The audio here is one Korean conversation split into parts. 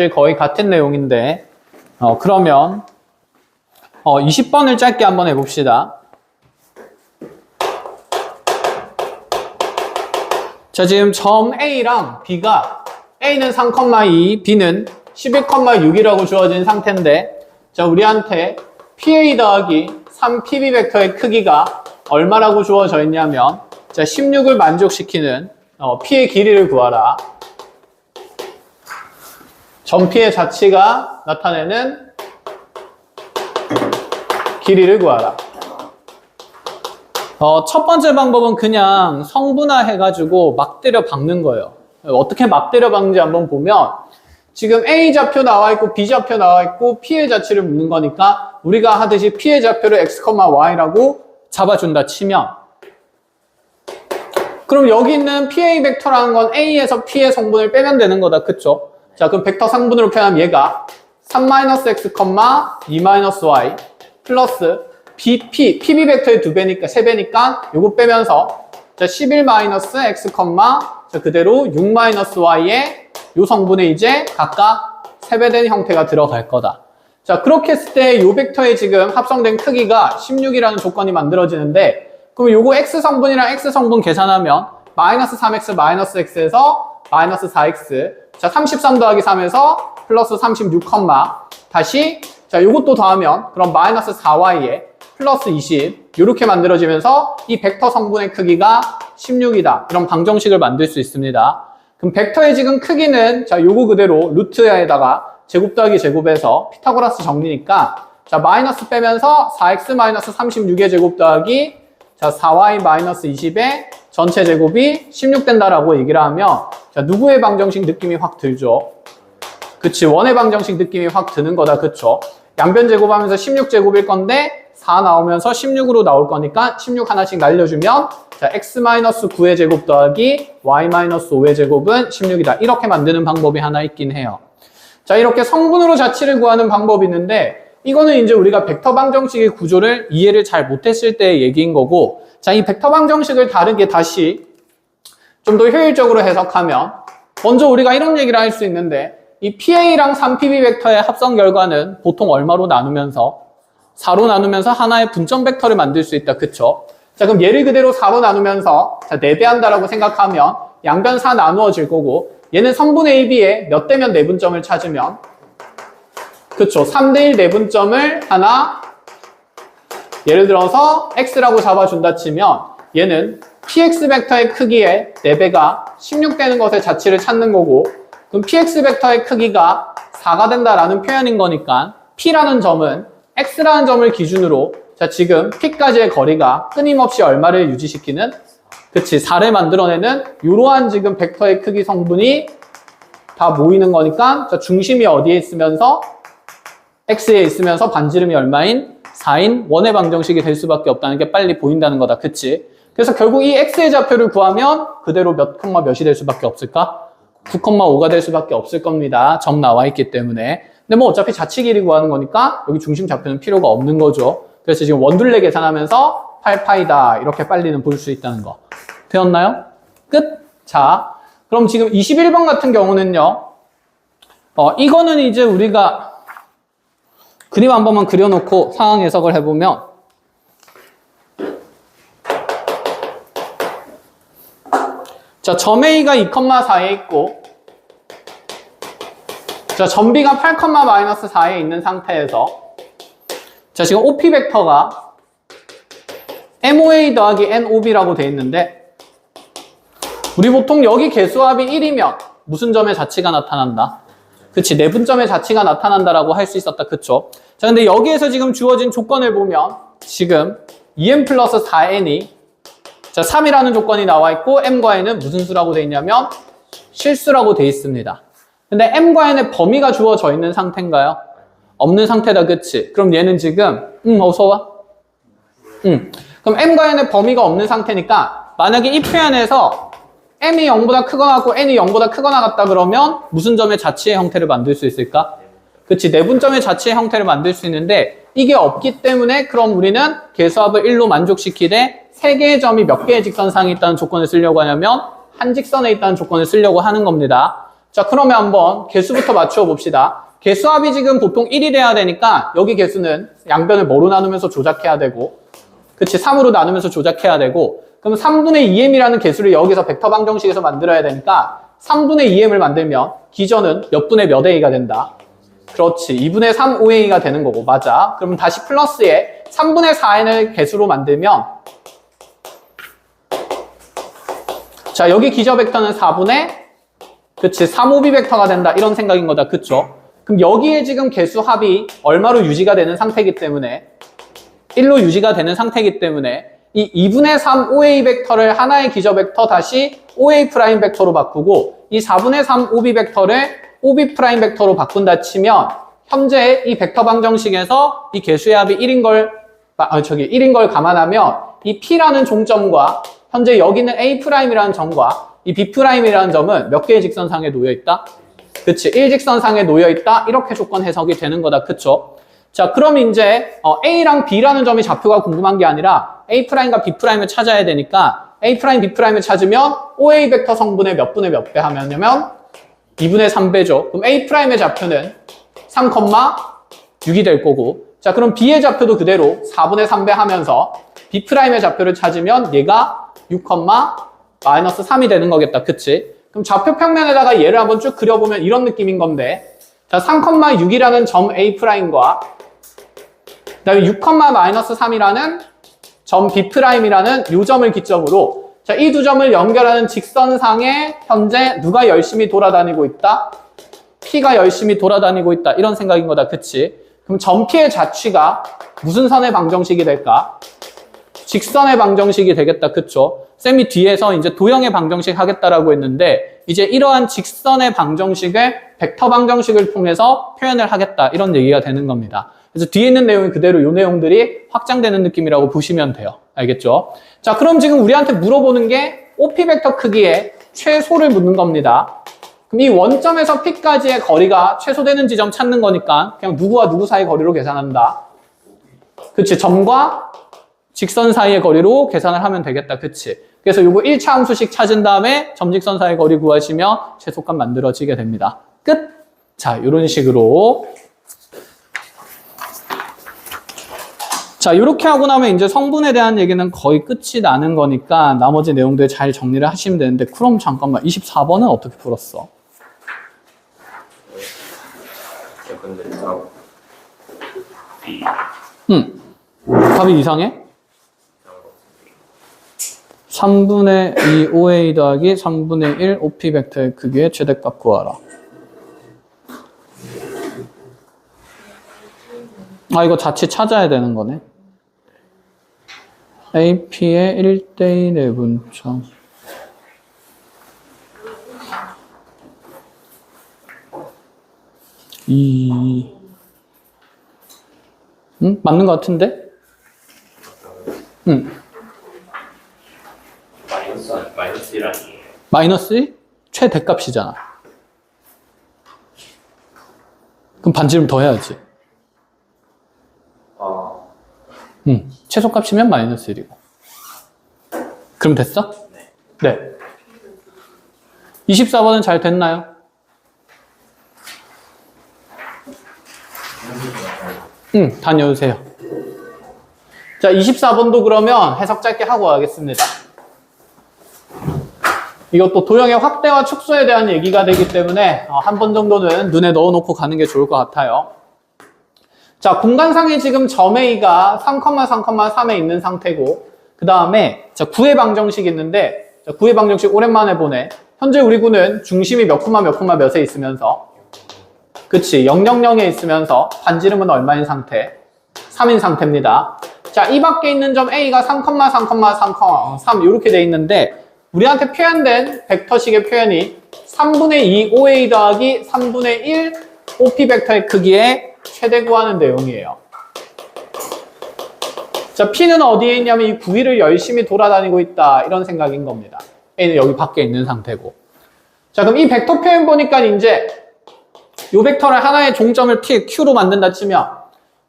사실 거의 같은 내용인데 그러면 20번을 짧게 한번 해봅시다. 자, 지금 점 A랑 B가 A는 3,2, B는 11,6이라고 주어진 상태인데, 자, 우리한테 PA 더하기 3PB 벡터의 크기가 얼마라고 주어져 있냐면, 자, 16을 만족시키는 P의 길이를 구하라. 점 P의 자치가 나타내는 길이를 구하라. 첫 번째 방법은 그냥 성분화해가지고 막 때려 박는 거예요. 어떻게 막 때려 박는지 한번 보면, 지금 A 좌표 나와 있고 B 좌표 나와 있고 P의 자치를 묻는 거니까 우리가 하듯이 P의 좌표를 x, y라고 잡아준다 치면, 그럼 여기 있는 PA 벡터라는 건 A에서 P의 성분을 빼면 되는 거다. 그쵸? 자, 그럼 벡터 상분으로 표현하면 얘가 3-x, 2-y 플러스 PB 벡터의 2배니까 3배니까 요거 빼면서 자, 11-x, 자, 그대로 6-y의 요 성분에 이제 각각 3배된 형태가 들어갈 거다. 자, 그렇게 했을 때 요 벡터의 지금 합성된 크기가 16이라는 조건이 만들어지는데, 그럼 요거 x 성분이랑 x 성분 계산하면 마이너스 3x 마이너스 x에서 마이너스 4x, 자, 33 더하기 3에서 플러스 36, 다시 자, 요것도 더하면 그럼 마이너스 4y에 플러스 20 이렇게 만들어지면서 이 벡터 성분의 크기가 16이다. 이런 방정식을 만들 수 있습니다. 그럼 벡터의 지금 크기는 자, 요거 그대로 루트에다가 제곱 더하기 제곱에서 피타고라스 정리니까 자, 마이너스 빼면서 4x 마이너스 36의 제곱 더하기 자, 4y 마이너스 20의 전체 제곱이 16 된다라고 얘기를 하면 자, 누구의 방정식 느낌이 확 들죠? 그치, 원의 방정식 느낌이 확 드는 거다. 그쵸? 양변 제곱하면서 16제곱일 건데 4 나오면서 16으로 나올 거니까 16 하나씩 날려주면 자, x-9의 제곱 더하기 y-5의 제곱은 16이다. 이렇게 만드는 방법이 하나 있긴 해요. 자, 이렇게 성분으로 자치를 구하는 방법이 있는데, 이거는 이제 우리가 벡터 방정식의 구조를 이해를 잘 못했을 때의 얘기인 거고, 자, 이 벡터 방정식을 다르게 다시 좀 더 효율적으로 해석하면, 먼저 우리가 이런 얘기를 할 수 있는데, 이 PA랑 3PB 벡터의 합성 결과는 보통 얼마로 나누면서 4로 나누면서 하나의 분점 벡터를 만들 수 있다. 그쵸? 자, 그럼 얘를 그대로 4로 나누면서 자, 4배 한다라고 생각하면 양변 4 나누어질 거고, 얘는 성분 AB에 몇 대면 내분점을 찾으면 그쵸? 3대1 내분점을 하나 예를 들어서 X라고 잡아준다 치면 얘는 PX 벡터의 크기의 4배가 16 되는 것의 자치를 찾는 거고, 그럼 PX 벡터의 크기가 4가 된다라는 표현인 거니까 P라는 점은 X라는 점을 기준으로 자, 지금 P까지의 거리가 끊임없이 얼마를 유지시키는? 그치, 4를 만들어내는 이러한 지금 벡터의 크기 성분이 다 모이는 거니까 자, 중심이 어디에 있으면서 X에 있으면서 반지름이 얼마인? 4인 원의 방정식이 될 수밖에 없다는 게 빨리 보인다는 거다. 그치? 그래서 결국 이 X의 좌표를 구하면 그대로 몇 콤마 몇이 될 수밖에 없을까? 9,5가 될 수밖에 없을 겁니다. 점 나와 있기 때문에. 근데 뭐 어차피 자치 길이 구하는 거니까 여기 중심 좌표는 필요가 없는 거죠. 그래서 지금 원둘레 계산하면서 8파이다 이렇게 빨리는 볼 수 있다는 거. 되었나요? 끝! 자, 그럼 지금 21번 같은 경우는요. 이거는 이제 우리가 그림 한 번만 그려놓고 상황 해석을 해보면 자, 점 A가 2,4에 있고 자, 점 B가 8,-4에 있는 상태에서 자, 지금 OP 벡터가 MOA 더하기 NOB라고 돼 있는데 우리 보통 여기 개수합이 1이면 무슨 점의 자치가 나타난다? 그치, 내분점의 자치가 나타난다라고 할 수 있었다. 그쵸? 자, 근데 여기에서 지금 주어진 조건을 보면 지금 2n 플러스 4n이 자, 3이라는 조건이 나와 있고 m과 n은 무슨 수라고 돼 있냐면 실수라고 돼 있습니다. 근데 m과 n의 범위가 주어져 있는 상태인가요? 없는 상태다. 그치? 그럼 얘는 지금 어서 와. 그럼 m과 n의 범위가 없는 상태니까 만약에 이 표현에서 m이 0보다 크거나 같고 n이 0보다 크거나 같다 그러면 무슨 점의 자치의 형태를 만들 수 있을까? 그치, 내분점의 자치의 형태를 만들 수 있는데 이게 없기 때문에 그럼 우리는 개수합을 1로 만족시키되 3개의 점이 몇 개의 직선상에 있다는 조건을 쓰려고 하냐면 한 직선에 있다는 조건을 쓰려고 하는 겁니다. 자, 그러면 한번 개수부터 맞추어 봅시다. 개수합이 지금 보통 1이 돼야 되니까 여기 개수는 양변을 뭐로 나누면서 조작해야 되고, 그치, 3으로 나누면서 조작해야 되고, 그럼 3분의 2m이라는 개수를 여기서 벡터 방정식에서 만들어야 되니까 3분의 2m을 만들면 기전은 몇 분의 몇 a가 된다. 그렇지, 2분의 3 5a가 되는 거고, 맞아. 그럼 다시 플러스에 3분의 4n을 개수로 만들면, 자, 여기 기저 벡터는 4분의, 그치, 3, 5b 벡터가 된다. 이런 생각인 거다. 그쵸? 그럼 여기에 지금 개수 합이 얼마로 유지가 되는 상태이기 때문에, 1로 유지가 되는 상태이기 때문에, 이 2분의 3 5a 벡터를 하나의 기저 벡터 다시 5a 프라임 벡터로 바꾸고, 이 4분의 3 5b 벡터를 5b 프라임 벡터로 바꾼다 치면, 현재 이 벡터 방정식에서 이 개수의 합이 1인 걸 감안하면, 이 p라는 종점과 현재 여기는 a'이라는 점과 이 b'이라는 점은 몇 개의 직선상에 놓여있다? 그치, 1직선상에 놓여있다. 이렇게 조건 해석이 되는 거다. 그쵸? 자, 그럼 이제 a랑 b라는 점이 좌표가 궁금한 게 아니라 a'과 b'을 찾아야 되니까 a', b'을 찾으면 OA 벡터 성분의 몇 분의 몇 배 하면요? 2분의 3배죠. 그럼 a'의 좌표는 3,6이 될 거고, 자, 그럼 b의 좌표도 그대로 4분의 3배 하면서 b'의 좌표를 찾으면 얘가 6,-3이 되는 거겠다. 그치? 그럼 좌표 평면에다가 얘를 한번 쭉 그려보면 이런 느낌인 건데, 자, 3,6이라는 점 A'과 그 다음에 6,-3이라는 점 B'이라는 이 점을 기점으로, 자, 이 두 점을 연결하는 직선상에 현재 누가 열심히 돌아다니고 있다? P가 열심히 돌아다니고 있다. 이런 생각인 거다. 그치? 그럼 점 P의 자취가 무슨 선의 방정식이 될까? 직선의 방정식이 되겠다. 그쵸? 쌤이 뒤에서 이제 도형의 방정식 하겠다라고 했는데, 이제 이러한 직선의 방정식을 벡터 방정식을 통해서 표현을 하겠다. 이런 얘기가 되는 겁니다. 그래서 뒤에 있는 내용이 그대로 이 내용들이 확장되는 느낌이라고 보시면 돼요. 알겠죠? 자, 그럼 지금 우리한테 물어보는 게 OP 벡터 크기의 최소를 묻는 겁니다. 그럼 이 원점에서 P까지의 거리가 최소되는 지점 찾는 거니까 그냥 누구와 누구 사이 거리로 계산한다. 그치? 점과 직선 사이의 거리로 계산을 하면 되겠다. 그치? 그래서 요거 1차 함수식 찾은 다음에 점직선 사이의 거리 구하시면 최소값 만들어지게 됩니다. 끝! 자, 이런 식으로. 자, 이렇게 하고 나면 이제 성분에 대한 얘기는 거의 끝이 나는 거니까 나머지 내용들 잘 정리를 하시면 되는데, 그럼 잠깐만, 24번은 어떻게 풀었어? 답이 이상해? 3분의 2 OA 더하기 3분의 1 OP 벡터의 크기의 최대값 구하라. 아, 이거 자칫 찾아야 되는 거네. AP의 1대2 내분점. 맞는 것 같은데? 마이너스 1 아니에요? 마이너스 1? 최대값이잖아. 그럼 반지름 더 해야지. 최소값이면 마이너스 1이고. 그럼 됐어? 네. 24번은 잘 됐나요? 다녀오세요. 자, 24번도 그러면 해석 짧게 하고 가겠습니다. 이것도 도형의 확대와 축소에 대한 얘기가 되기 때문에 한 번 정도는 눈에 넣어놓고 가는 게 좋을 것 같아요. 자, 공간상에 지금 점 A가 3,3,3에 있는 상태고, 그 다음에 자, 구의 방정식이 있는데, 자, 구의 방정식 오랜만에 보네. 현재 우리 구는 중심이 몇 콤마 몇에 있으면서, 그치, 0,0,0에 있으면서 반지름은 얼마인 상태? 3인 상태입니다. 자, 이 밖에 있는 점 A가 3,3,3 이렇게 돼 있는데, 우리한테 표현된 벡터식의 표현이 3분의 2 OA 더하기 3분의 1 OP 벡터의 크기의 최대 구하는 내용이에요. 자, P는 어디에 있냐면 이 구위를 열심히 돌아다니고 있다. 이런 생각인 겁니다. A는 여기 밖에 있는 상태고. 자, 그럼 이 벡터 표현 보니까 이제 이 벡터를 하나의 종점을 T, Q로 만든다 치면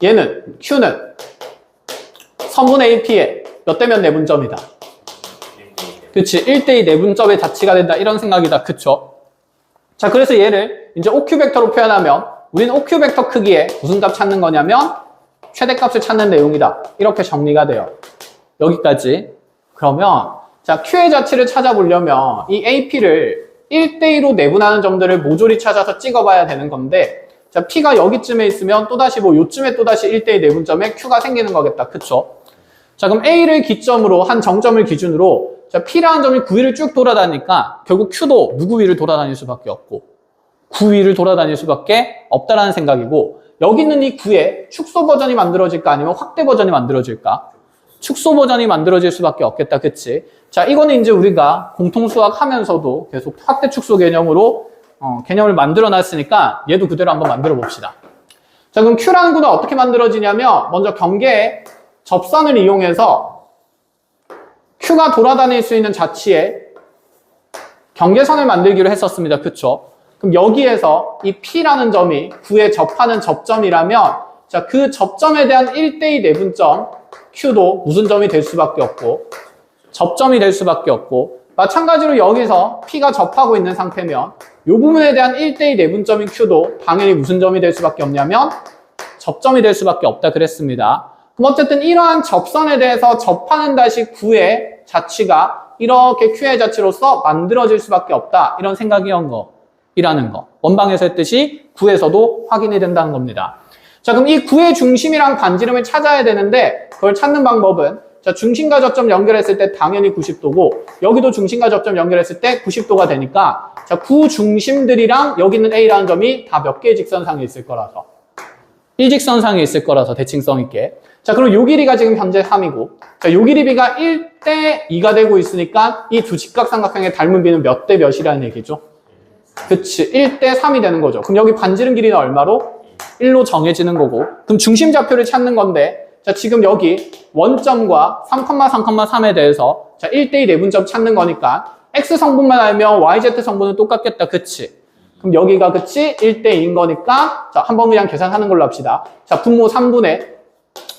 얘는, Q는 선분 AP의 몇 대 몇 내분점이다. 그치, 1대2 내분점의 자치가 된다. 이런 생각이다. 그쵸? 자, 그래서 얘를 이제 OQ 벡터로 표현하면 우리는 OQ 벡터 크기에 무슨 값 찾는 거냐면 최대값을 찾는 내용이다. 이렇게 정리가 돼요. 여기까지. 그러면 자, Q의 자치를 찾아보려면 이 AP를 1대2로 내분하는 점들을 모조리 찾아서 찍어봐야 되는 건데 자, P가 여기쯤에 있으면 또다시 뭐 요쯤에 또다시 1대2 내분점에 Q가 생기는 거겠다. 그쵸? 자, 그럼 A를 기점으로 한 정점을 기준으로 자, P라는 점이 9위를 쭉 돌아다니까 결국 Q도 누구 위를 돌아다닐 수밖에 없고 9위를 돌아다닐 수밖에 없다라는 생각이고 여기 있는 이 9의 축소 버전이 만들어질까 아니면 확대 버전이 만들어질까? 축소 버전이 만들어질 수밖에 없겠다. 그치? 자, 이거는 이제 우리가 공통수학 하면서도 계속 확대 축소 개념으로 개념을 만들어 놨으니까 얘도 그대로 한번 만들어 봅시다. 자, 그럼 Q라는 구는 어떻게 만들어지냐면 먼저 경계에 접선을 이용해서 Q가 돌아다닐 수 있는 자치에 경계선을 만들기로 했었습니다. 그쵸? 그럼 여기에서 이 P라는 점이 9에 접하는 접점이라면 자, 그 접점에 대한 1대2 내분점 Q도 무슨 점이 될 수밖에 없고 접점이 될 수밖에 없고 마찬가지로 여기서 P가 접하고 있는 상태면 이 부분에 대한 1대2 내분점인 Q도 당연히 무슨 점이 될 수밖에 없냐면 접점이 될 수밖에 없다 그랬습니다. 그럼 어쨌든 이러한 접선에 대해서 접하는 다시 9의 자치가 이렇게 Q의 자치로서 만들어질 수밖에 없다. 이런 생각이라는 거. 원방에서 했듯이 9에서도 확인이 된다는 겁니다. 자, 그럼 이 9의 중심이랑 반지름을 찾아야 되는데 그걸 찾는 방법은 자, 중심과 접점 연결했을 때 당연히 90도고 여기도 중심과 접점 연결했을 때 90도가 되니까 자, 9 중심들이랑 여기 있는 A라는 점이 다 몇 개의 직선상에 있을 거라서 일직선상에 있을 거라서 대칭성 있게 자, 그럼 요 길이가 지금 현재 3이고 자, 요 길이 B가 1대 2가 되고 있으니까 이 두 직각삼각형의 닮은 B는 몇 대 몇이라는 얘기죠? 그치, 1대 3이 되는 거죠. 그럼 여기 반지름 길이는 얼마로? 1로 정해지는 거고 그럼 중심 좌표를 찾는 건데 자, 지금 여기 원점과 3,3,3에 대해서 자, 1대2 내분점 찾는 거니까 X 성분만 알면 YZ 성분은 똑같겠다. 그치? 그럼 여기가 그치? 1대2인 거니까 자, 한번 그냥 계산하는 걸로 합시다. 자, 분모 3분의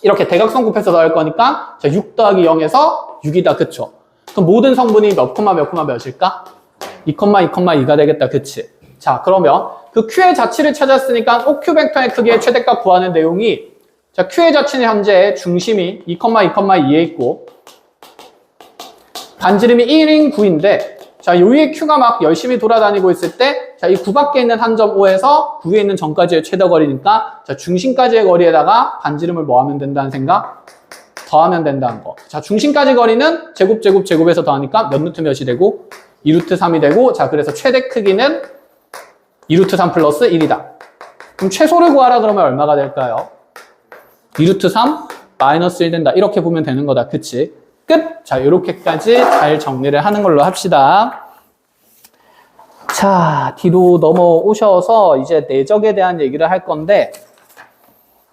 이렇게 대각선 곱해서 넣을 거니까 자, 6 더하기 0에서 6이다. 그쵸? 그럼 모든 성분이 몇 콤마 몇일까? 2,2,2가 되겠다. 그치? 자, 그러면 그 Q의 자치를 찾았으니까 OQ 벡터의 크기의 최대값 구하는 내용이 자, Q의 자치는 현재 중심이 2,2,2에 있고 반지름이 1인 9인데 자, 요 위에 Q가 막 열심히 돌아다니고 있을 때 자, 이 9 밖에 있는 한 점 O에서 9에 있는 점까지의 최대 거리니까 자, 중심까지의 거리에다가 반지름을 뭐 하면 된다는 생각? 더하면 된다는 거. 자, 중심까지 거리는 제곱에서 더하니까 몇 루트 몇이 되고 2루트 3이 되고 자, 그래서 최대 크기는 2루트 3 플러스 1이다. 그럼 최소를 구하라 그러면 얼마가 될까요? 2루트 3 마이너스 1 된다. 이렇게 보면 되는 거다. 그치? 끝! 자, 요렇게까지 잘 정리를 하는 걸로 합시다. 자, 뒤로 넘어오셔서 이제 내적에 대한 얘기를 할 건데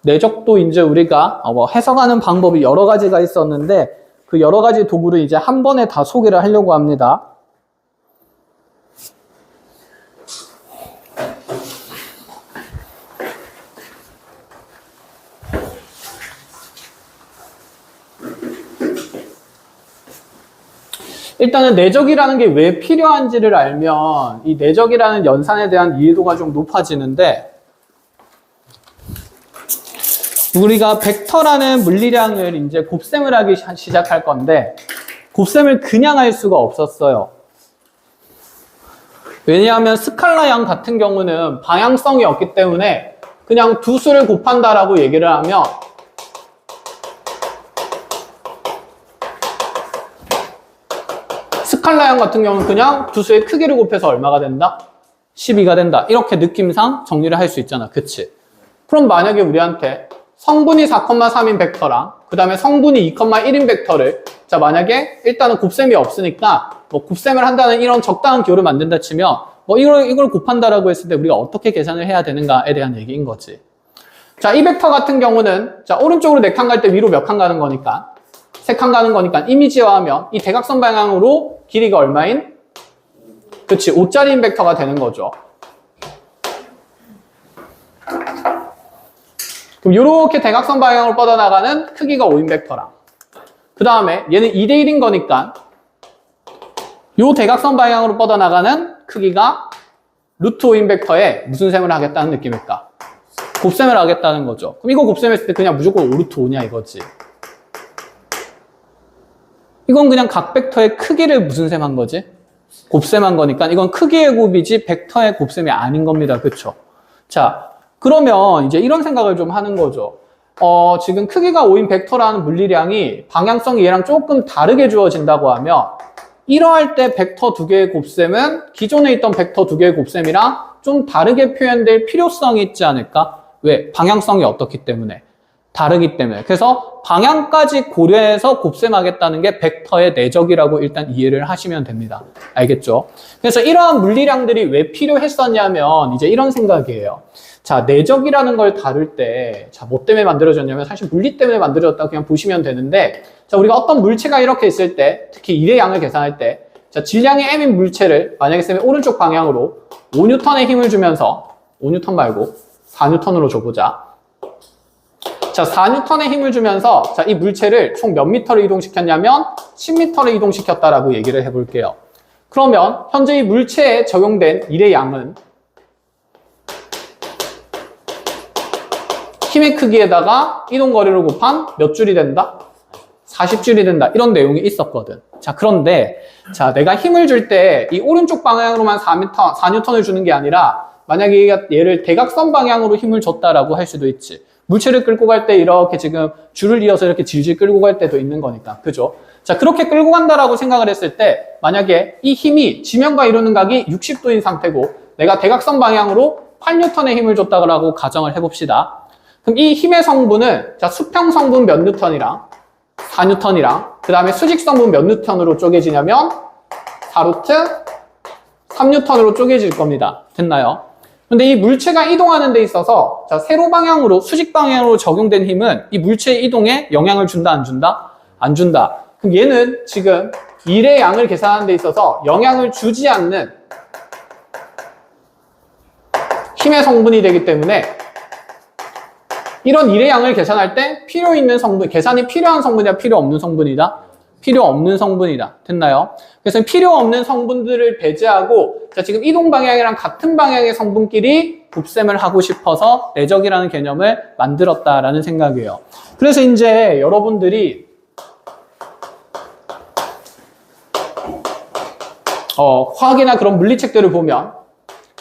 내적도 이제 우리가 해석하는 방법이 여러 가지가 있었는데 그 여러 가지 도구를 이제 한 번에 다 소개를 하려고 합니다. 일단은 내적이라는 게 왜 필요한지를 알면 이 내적이라는 연산에 대한 이해도가 좀 높아지는데 우리가 벡터라는 물리량을 이제 곱셈을 하기 시작할 건데 곱셈을 그냥 할 수가 없었어요. 왜냐하면 스칼라양 같은 경우는 방향성이 없기 때문에 그냥 두 수를 곱한다라고 얘기를 하면 스칼라양 같은 경우는 그냥 두 수의 크기를 곱해서 얼마가 된다? 12가 된다. 이렇게 느낌상 정리를 할 수 있잖아. 그치? 그럼 만약에 우리한테 성분이 4,3인 벡터랑 그 다음에 성분이 2,1인 벡터를 자, 만약에 일단은 곱셈이 없으니까 뭐 곱셈을 한다는 이런 적당한 기호를 만든다 치면 뭐 이걸 곱한다라고 했을 때 우리가 어떻게 계산을 해야 되는가에 대한 얘기인 거지. 자, 이 벡터 같은 경우는 자, 오른쪽으로 4칸 갈 때 위로 몇 칸 가는 거니까 3칸 가는 거니까 이미지화하면 이 대각선 방향으로 길이가 얼마인? 그치, 5짜리인 벡터가 되는 거죠. 그럼 이렇게 대각선 방향으로 뻗어나가는 크기가 5인 벡터랑 그 다음에 얘는 2대1인 거니까 이 대각선 방향으로 뻗어나가는 크기가 루트 5인 벡터에 무슨 셈을 하겠다는 느낌일까? 곱셈을 하겠다는 거죠. 그럼 이거 곱셈했을 때 그냥 무조건 5 루트 5냐 이거지. 이건 그냥 각 벡터의 크기를 무슨 셈 한 거지? 곱셈한 거니까 이건 크기의 곱이지 벡터의 곱셈이 아닌 겁니다. 그쵸? 자, 그러면 이제 이런 생각을 좀 하는 거죠. 지금 크기가 5인 벡터라는 물리량이 방향성이 얘랑 조금 다르게 주어진다고 하면 이러할 때 벡터 두 개의 곱셈은 기존에 있던 벡터 두 개의 곱셈이랑 좀 다르게 표현될 필요성이 있지 않을까? 왜? 방향성이 어떻기 때문에? 다르기 때문에. 그래서 방향까지 고려해서 곱셈하겠다는 게 벡터의 내적이라고 일단 이해를 하시면 됩니다. 알겠죠? 그래서 이러한 물리량들이 왜 필요했었냐면 이제 이런 생각이에요. 자, 내적이라는 걸 다룰 때, 자, 뭐 때문에 만들어졌냐면 사실 물리 때문에 만들어졌다고 그냥 보시면 되는데, 자, 우리가 어떤 물체가 이렇게 있을 때, 특히 일의 양을 계산할 때, 자, 질량이 m인 물체를 만약에 쌤이 오른쪽 방향으로 5N의 힘을 주면서, 5N 말고 4N으로 줘보자. 자, 4N의 힘을 주면서, 자, 이 물체를 총 몇 미터를 이동시켰냐면 10m를 이동시켰다라고 얘기를 해볼게요. 그러면 현재 이 물체에 적용된 일의 양은 힘의 크기에다가 이동거리를 곱한 몇 줄이 된다? 40줄이 된다. 이런 내용이 있었거든. 자, 그런데, 자, 내가 힘을 줄 때 이 오른쪽 방향으로만 4N을 주는 게 아니라 만약에 얘를 대각선 방향으로 힘을 줬다라고 할 수도 있지. 물체를 끌고 갈 때 이렇게 지금 줄을 이어서 이렇게 질질 끌고 갈 때도 있는 거니까. 그죠? 자, 그렇게 끌고 간다라고 생각을 했을 때 만약에 이 힘이 지면과 이루는 각이 60도인 상태고 내가 대각선 방향으로 8N의 힘을 줬다고 가정을 해봅시다. 그럼 이 힘의 성분은 자, 수평 성분 몇 뉴턴이랑 4N이랑 그 다음에 수직 성분 몇 뉴턴으로 쪼개지냐면 4루트 3N으로 쪼개질 겁니다. 됐나요? 근데 이 물체가 이동하는 데 있어서 자, 세로 방향으로 수직 방향으로 적용된 힘은 이 물체의 이동에 영향을 준다 안 준다? 안 준다. 그럼 얘는 지금 일의 양을 계산하는 데 있어서 영향을 주지 않는 힘의 성분이 되기 때문에 이런 일의 양을 계산할 때 필요 있는 성분, 계산이 필요한 성분이야, 필요 없는 성분이다? 필요 없는 성분이다. 됐나요? 그래서 필요 없는 성분들을 배제하고 자, 지금 이동 방향이랑 같은 방향의 성분끼리 곱셈을 하고 싶어서 내적이라는 개념을 만들었다라는 생각이에요. 그래서 이제 여러분들이 화학이나 그런 물리책들을 보면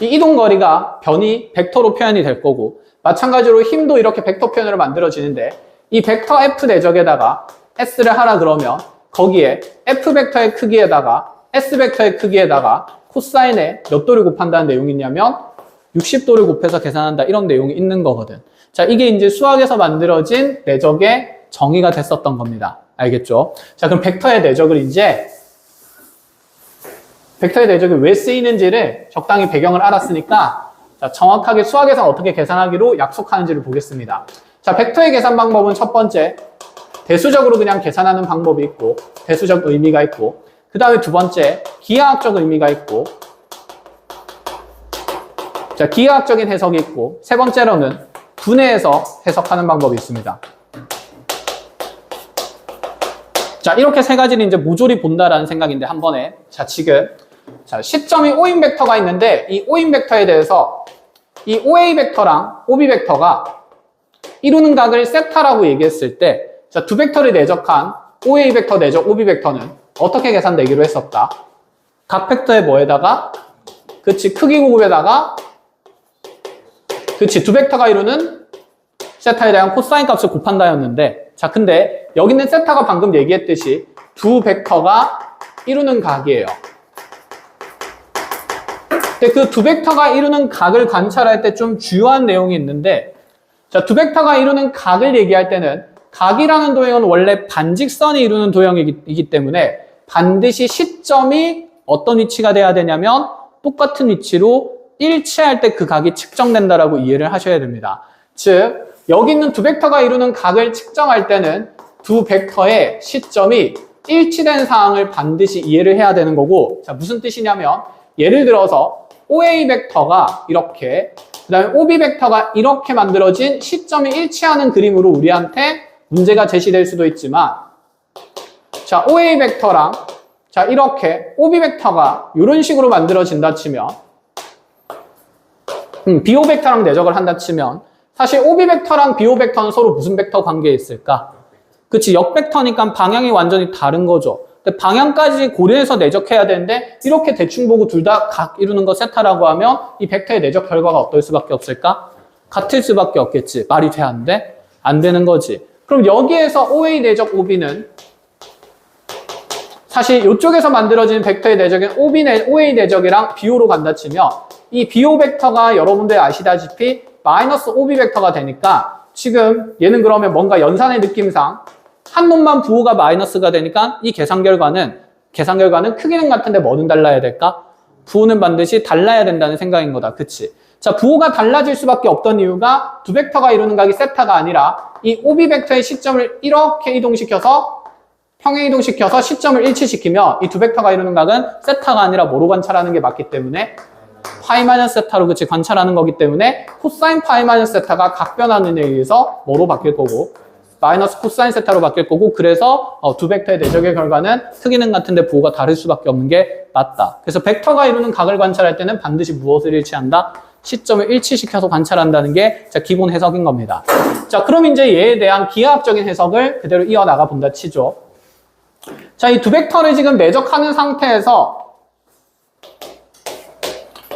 이 이동거리가 변이 벡터로 표현이 될 거고 마찬가지로 힘도 이렇게 벡터 표현으로 만들어지는데 이 벡터 F 내적에다가 S를 하라 그러면 거기에 F 벡터의 크기에다가 S 벡터의 크기에다가 코사인에 몇 도를 곱한다는 내용이 있냐면 60도를 곱해서 계산한다 이런 내용이 있는 거거든. 자, 이게 이제 수학에서 만들어진 내적의 정의가 됐었던 겁니다. 알겠죠? 자, 그럼 벡터의 내적을 이제 벡터의 내적이 왜 쓰이는지를 적당히 배경을 알았으니까 자, 정확하게 수학에서 어떻게 계산하기로 약속하는지를 보겠습니다. 자, 벡터의 계산 방법은 첫 번째, 대수적으로 그냥 계산하는 방법이 있고, 대수적 의미가 있고, 그 다음에 두 번째, 기하학적 의미가 있고, 자, 기하학적인 해석이 있고, 세 번째로는 분해해서 해석하는 방법이 있습니다. 자, 이렇게 세 가지를 이제 모조리 본다라는 생각인데, 한 번에. 자, 지금, 자, 시점이 O인 벡터가 있는데, 이 O인 벡터에 대해서 이 OA 벡터랑 OB 벡터가 이루는 각을 세타라고 얘기했을 때, 자, 두 벡터를 내적한 OA 벡터 내적 OB 벡터는 어떻게 계산되기로 했었다? 각 벡터의 뭐에다가? 그치, 크기 곱에다가, 그치, 두 벡터가 이루는 세타에 대한 코사인 값을 곱한다였는데, 자, 근데 여기 있는 세타가 방금 얘기했듯이 두 벡터가 이루는 각이에요. 근데 그 두 벡터가 이루는 각을 관찰할 때 좀 주요한 내용이 있는데, 자, 두 벡터가 이루는 각을 얘기할 때는 각이라는 도형은 원래 반직선이 이루는 도형이기 때문에 반드시 시점이 어떤 위치가 돼야 되냐면 똑같은 위치로 일치할 때 그 각이 측정된다라고 이해를 하셔야 됩니다. 즉, 여기 있는 두 벡터가 이루는 각을 측정할 때는 두 벡터의 시점이 일치된 사항을 반드시 이해를 해야 되는 거고, 자, 무슨 뜻이냐면 예를 들어서 OA 벡터가 이렇게, 그 다음에 OB 벡터가 이렇게 만들어진 시점이 일치하는 그림으로 우리한테 문제가 제시될 수도 있지만, 자, OA 벡터랑, 자, 이렇게 OB 벡터가 이런 식으로 만들어진다 치면, BO 벡터랑 내적을 한다 치면 사실 OB 벡터랑 BO 벡터는 서로 무슨 벡터 관계에 있을까? 그치, 역벡터니까 방향이 완전히 다른 거죠. 근데 방향까지 고려해서 내적해야 되는데 이렇게 대충 보고 둘 다 각 이루는 거 세타라고 하면 이 벡터의 내적 결과가 어떨 수밖에 없을까? 같을 수밖에 없겠지. 말이 돼, 안 돼? 안 되는 거지. 그럼 여기에서 OA 내적 OB는 사실 이쪽에서 만들어진 벡터의 내적인 OA 내적이랑 BO로 간다 치면 이 BO 벡터가 여러분들 아시다시피 마이너스 OB 벡터가 되니까 지금 얘는 그러면 뭔가 연산의 느낌상 한 놈만 부호가 마이너스가 되니까 이 계산 결과는 크기는 같은데 뭐는 달라야 될까? 부호는 반드시 달라야 된다는 생각인 거다. 그치? 자, 부호가 달라질 수밖에 없던 이유가 두 벡터가 이루는 각이 세타가 아니라 이 OB 벡터의 시점을 이렇게 이동시켜서 평행 이동시켜서 시점을 일치시키면 이 두 벡터가 이루는 각은 세타가 아니라 뭐로 관찰하는 게 맞기 때문에 파이 마이너스 세타로 그치 관찰하는 거기 때문에 코사인 파이 마이너스 세타가 각 변화에 의해서 뭐로 바뀔 거고 마이너스 코사인 세타로 바뀔 거고 그래서 두 벡터의 내적의 결과는 크기는 같은데 부호가 다를 수밖에 없는 게 맞다. 그래서 벡터가 이루는 각을 관찰할 때는 반드시 무엇을 일치한다? 시점을 일치시켜서 관찰한다는 게 기본 해석인 겁니다. 자, 그럼 이제 얘에 대한 기하학적인 해석을 그대로 이어나가 본다 치죠. 자, 이 두 벡터를 지금 내적하는 상태에서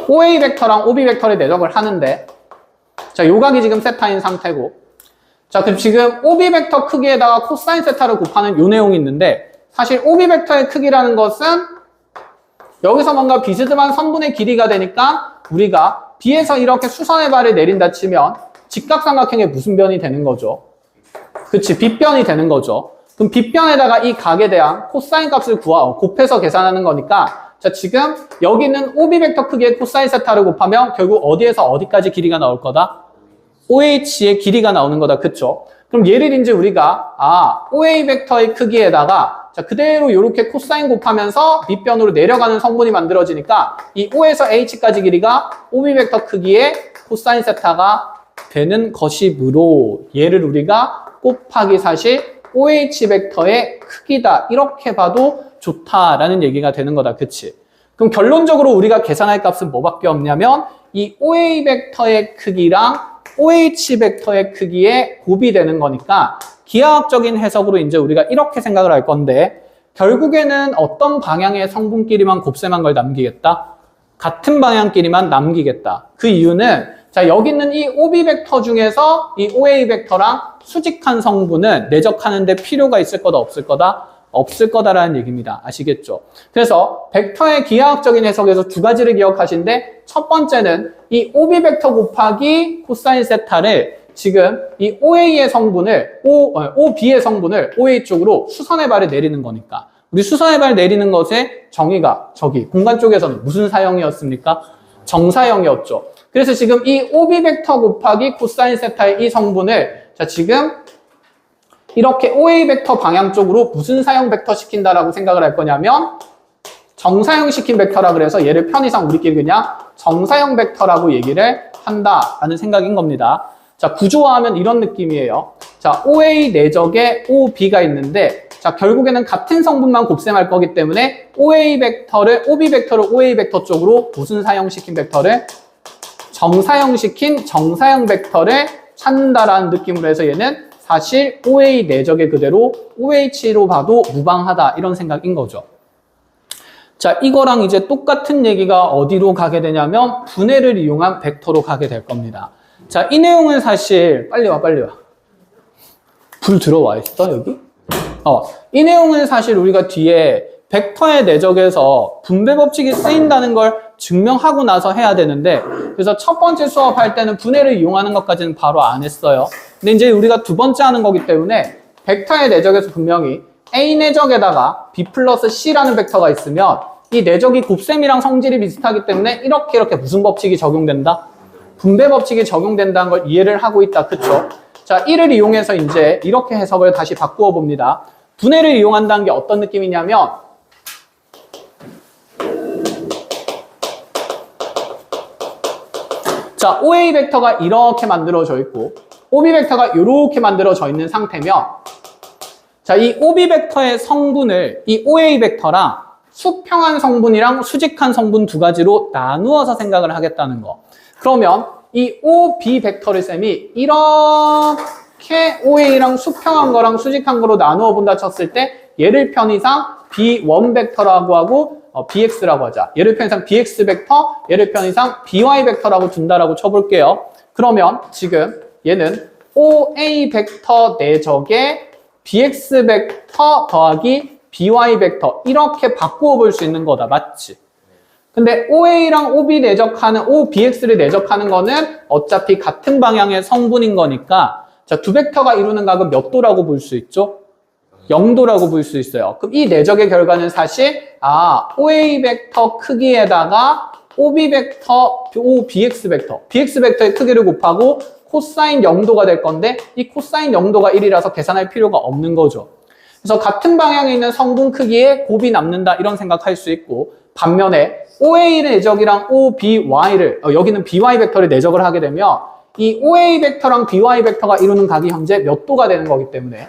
OA 벡터랑 OB 벡터를 내적을 하는데 자, 요 각이 지금 세타인 상태고 자, 그럼 지금 OB 벡터 크기에다가 코사인 세타를 곱하는 요 내용이 있는데 사실 OB 벡터의 크기라는 것은 여기서 뭔가 비스듬한 선분의 길이가 되니까 우리가 B에서 이렇게 수선의 발을 내린다 치면 직각삼각형의 무슨 변이 되는 거죠? 그치, 빗변이 되는 거죠. 그럼 빗변에다가 이 각에 대한 코사인 값을 곱해서 계산하는 거니까 자, 지금 여기 있는 OB 벡터 크기의 코사인 세타를 곱하면 결국 어디에서 어디까지 길이가 나올 거다? OH의 길이가 나오는 거다. 그쵸? 그럼 얘를 이제 우리가 OA 벡터의 크기에다가 자, 그대로 이렇게 코사인 곱하면서 밑변으로 내려가는 성분이 만들어지니까 이 O에서 H까지 길이가 OB 벡터 크기의 코사인 세타가 되는 것이므로 얘를 우리가 곱하기 사실 OH 벡터의 크기다. 이렇게 봐도 좋다라는 얘기가 되는 거다. 그치? 그럼 결론적으로 우리가 계산할 값은 뭐밖에 없냐면 이 OA 벡터의 크기랑 OH 벡터의 크기에 곱이 되는 거니까 기하학적인 해석으로 이제 우리가 이렇게 생각을 할 건데 결국에는 어떤 방향의 성분끼리만 곱셈한 걸 남기겠다? 같은 방향끼리만 남기겠다. 그 이유는 자, 여기 있는 이 OB 벡터 중에서 이 OA 벡터랑 수직한 성분은 내적하는데 필요가 있을 거다 없을 거다? 없을 거다라는 얘기입니다. 아시겠죠? 그래서 벡터의 기하학적인 해석에서 두 가지를 기억하시는데 첫 번째는 이 OB 벡터 곱하기 코사인 세타를 지금 이 OA의 성분을 OB의 성분을 OA 쪽으로 수선의 발을 내리는 거니까 우리 수선의 발 내리는 것의 정의가 저기 공간 쪽에서는 무슨 사형이었습니까? 정사형이었죠. 그래서 지금 이 OB 벡터 곱하기 코사인 세타의 이 성분을 자, 지금 이렇게 OA 벡터 방향 쪽으로 무슨 사형 벡터 시킨다라고 생각을 할 거냐면 정사형 시킨 벡터라 그래서 얘를 편의상 우리끼리 그냥 정사형 벡터라고 얘기를 한다라는 생각인 겁니다. 자, 구조화하면 이런 느낌이에요. 자, OA 내적에 OB가 있는데 자, 결국에는 같은 성분만 곱셈할 거기 때문에 OB 벡터를 OA 벡터 쪽으로 무슨 사형시킨 벡터를 정사형시킨 정사형 벡터를 찾는다라는 느낌으로 해서 얘는 사실 OA 내적의 그대로 OH로 봐도 무방하다 이런 생각인 거죠. 자, 이거랑 이제 똑같은 얘기가 어디로 가게 되냐면 분해를 이용한 벡터로 가게 될 겁니다. 자, 이 내용은 사실 빨리 와. 불 들어와 있어 여기? 이 내용은 사실 우리가 뒤에 벡터의 내적에서 분배 법칙이 쓰인다는 걸 증명하고 나서 해야 되는데 그래서 첫 번째 수업할 때는 분해를 이용하는 것까지는 바로 안 했어요. 근데 이제 우리가 두 번째 하는 거기 때문에 벡터의 내적에서 분명히 A 내적에다가 B 플러스 C라는 벡터가 있으면 이 내적이 곱셈이랑 성질이 비슷하기 때문에 이렇게 무슨 법칙이 적용된다? 분배 법칙이 적용된다는 걸 이해를 하고 있다. 그쵸? 자, 이를 이용해서 이제 이렇게 해석을 다시 바꾸어 봅니다. 분해를 이용한다는 게 어떤 느낌이냐면 자, OA 벡터가 이렇게 만들어져 있고 OB 벡터가 이렇게 만들어져 있는 상태면 자, 이 OB 벡터의 성분을 이 OA 벡터랑 수평한 성분이랑 수직한 성분 두 가지로 나누어서 생각을 하겠다는 거. 그러면 이 OB 벡터를 쌤이 이렇게 OA랑 수평한 거랑 수직한 거로 나누어 본다 쳤을 때 얘를 편의상 B1 벡터라고 하고 BX라고 하자. 얘를 편의상 BX 벡터, 얘를 편의상 BY 벡터라고 둔다라고 쳐볼게요. 그러면 지금 얘는 OA 벡터 내적에 BX 벡터 더하기 BY 벡터 이렇게 바꾸어 볼 수 있는 거다. 맞지? 근데 OA랑 OB 내적하는, OBX를 내적하는 거는 어차피 같은 방향의 성분인 거니까 자, 두 벡터가 이루는 각은 몇 도라고 볼 수 있죠? 0도라고 볼 수 있어요. 그럼 이 내적의 결과는 사실 OA 벡터 크기에다가 OB 벡터, OBX 벡터, BX 벡터의 크기를 곱하고 코사인 0도가 될 건데 이 코사인 0도가 1이라서 계산할 필요가 없는 거죠. 그래서 같은 방향에 있는 성분 크기에 곱이 남는다 이런 생각할 수 있고 반면에 OA 내적이랑 OBY를 여기는 BY 벡터를 내적을 하게 되면 이 OA 벡터랑 BY 벡터가 이루는 각이 현재 몇 도가 되는 거기 때문에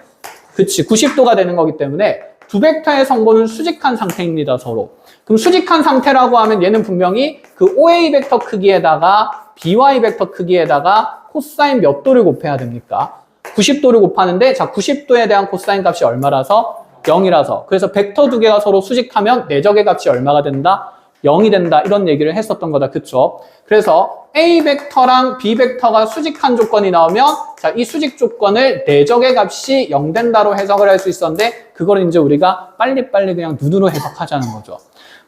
그치 90도가 되는 거기 때문에 두 벡터의 성분은 수직한 상태입니다 서로. 그럼 수직한 상태라고 하면 얘는 분명히 그 OA 벡터 크기에다가 BY 벡터 크기에다가 코사인 몇 도를 곱해야 됩니까? 90도를 곱하는데 자 90도에 대한 코사인 값이 얼마라서? 0이라서. 그래서 벡터 두 개가 서로 수직하면 내적의 값이 얼마가 된다? 0이 된다 이런 얘기를 했었던 거다. 그쵸? 그래서 A 벡터랑 B 벡터가 수직한 조건이 나오면 자, 이 수직 조건을 내적의 값이 0 된다로 해석을 할 수 있었는데 그걸 이제 우리가 빨리빨리 그냥 눈으로 해석하자는 거죠.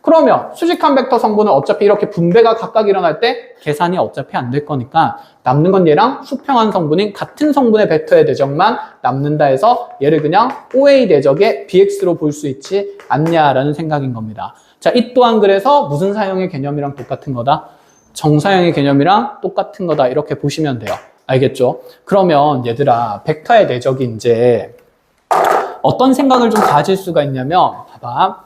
그러면 수직한 벡터 성분은 어차피 이렇게 분배가 각각 일어날 때 계산이 어차피 안 될 거니까 남는 건 얘랑 수평한 성분인 같은 성분의 벡터의 내적만 남는다 해서 얘를 그냥 OA 내적의 BX로 볼 수 있지 않냐라는 생각인 겁니다. 자, 이 또한 그래서 무슨 사형의 개념이랑 똑같은 거다? 정사형의 개념이랑 똑같은 거다 이렇게 보시면 돼요. 알겠죠? 그러면 얘들아 벡터의 내적이 이제 어떤 생각을 좀 가질 수가 있냐면 봐봐.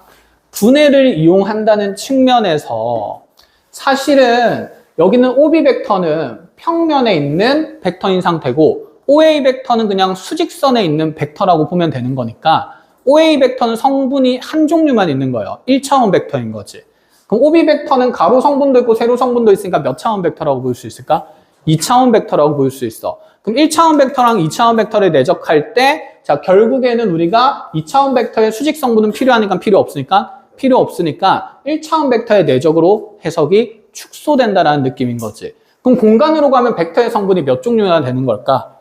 분해를 이용한다는 측면에서 사실은 여기는 OB 벡터는 평면에 있는 벡터인 상태고 OA 벡터는 그냥 수직선에 있는 벡터라고 보면 되는 거니까 OA 벡터는 성분이 한 종류만 있는 거예요. 1차원 벡터인 거지. 그럼 OB 벡터는 가로 성분도 있고 세로 성분도 있으니까 몇 차원 벡터라고 볼 수 있을까? 2차원 벡터라고 볼 수 있어. 그럼 1차원 벡터랑 2차원 벡터를 내적할 때 자 결국에는 우리가 2차원 벡터의 수직 성분은 필요하니까 필요 없으니까 1차원 벡터의 내적으로 해석이 축소된다라는 느낌인 거지. 그럼 공간으로 가면 벡터의 성분이 몇 종류나 되는 걸까?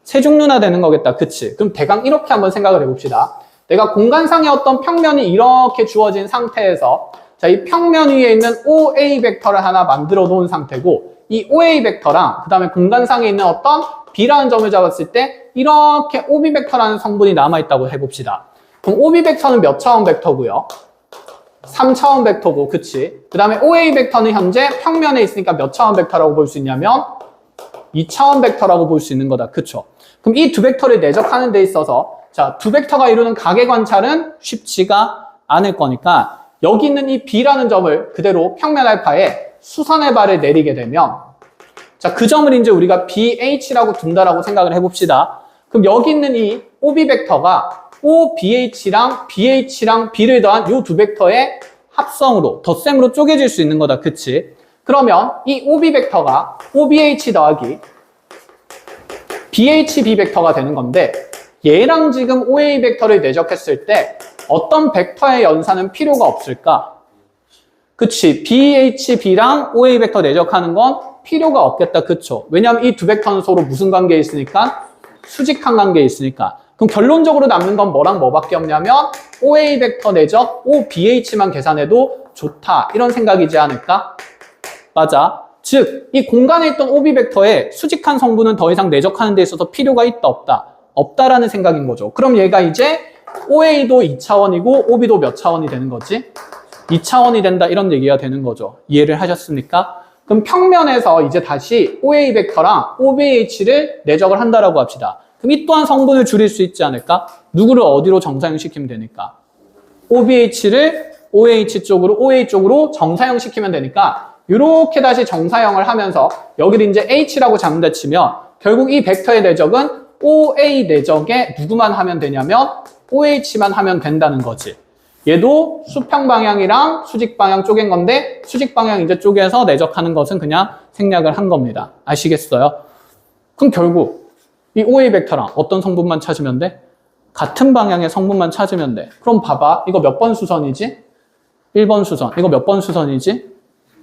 3종류나 되는 거겠다. 그치? 그럼 대강 이렇게 한번 생각을 해봅시다. 내가 공간상의 어떤 평면이 이렇게 주어진 상태에서 자, 이 평면 위에 있는 OA 벡터를 하나 만들어 놓은 상태고 이 OA 벡터랑 그 다음에 공간상에 있는 어떤 B라는 점을 잡았을 때 이렇게 OB 벡터라는 성분이 남아있다고 해봅시다. 그럼 OB 벡터는 몇 차원 벡터고요? 3차원 벡터고, 그치? 그 다음에 OA 벡터는 현재 평면에 있으니까 몇 차원 벡터라고 볼 수 있냐면 2차원 벡터라고 볼 수 있는 거다. 그쵸? 그럼 이 두 벡터를 내적하는 데 있어서 자, 두 벡터가 이루는 각의 관찰은 쉽지가 않을 거니까 여기 있는 이 B라는 점을 그대로 평면 알파에 수선의 발을 내리게 되면 자, 그 점을 이제 우리가 BH라고 둔다라고 생각을 해봅시다. 그럼 여기 있는 이 OB 벡터가 OBH랑 BH랑 B를 더한 이 두 벡터의 합성으로, 덧셈으로 쪼개질 수 있는 거다. 그치? 그러면 이 OB 벡터가 OBH 더하기 BHB 벡터가 되는 건데 얘랑 지금 OA 벡터를 내적했을 때 어떤 벡터의 연산은 필요가 없을까? 그치? BHB랑 OA 벡터 내적하는 건 필요가 없겠다. 그쵸? 왜냐하면 이 두 벡터는 서로 무슨 관계에 있으니까? 수직한 관계에 있으니까. 그럼 결론적으로 남는 건 뭐랑 뭐밖에 없냐면 OA 벡터 내적 OBH만 계산해도 좋다. 이런 생각이지 않을까? 맞아. 즉, 이 공간에 있던 OB 벡터에 수직한 성분은 더 이상 내적하는 데 있어서 필요가 있다, 없다? 없다라는 생각인 거죠. 그럼 얘가 이제 OA도 2차원이고 OB도 몇 차원이 되는 거지? 2차원이 된다 이런 얘기가 되는 거죠. 이해를 하셨습니까? 그럼 평면에서 이제 다시 OA 벡터랑 OBH를 내적을 한다라고 합시다. 그럼 이 또한 성분을 줄일 수 있지 않을까? 누구를 어디로 정사형시키면 되니까? OBH를 OH 쪽으로, OA 쪽으로 정사형시키면 되니까 이렇게 다시 정사형을 하면서 여기를 이제 H라고 잡는다 치면 결국 이 벡터의 내적은 OA 내적에 누구만 하면 되냐면 OH만 하면 된다는 거지. 얘도 수평 방향이랑 수직 방향 쪼갠 건데 수직 방향 이제 쪼개서 내적하는 것은 그냥 생략을 한 겁니다. 아시겠어요? 그럼 결국 이 OA 벡터랑 어떤 성분만 찾으면 돼? 같은 방향의 성분만 찾으면 돼. 그럼 봐봐. 이거 몇 번 수선이지? 1번 수선. 이거 몇 번 수선이지?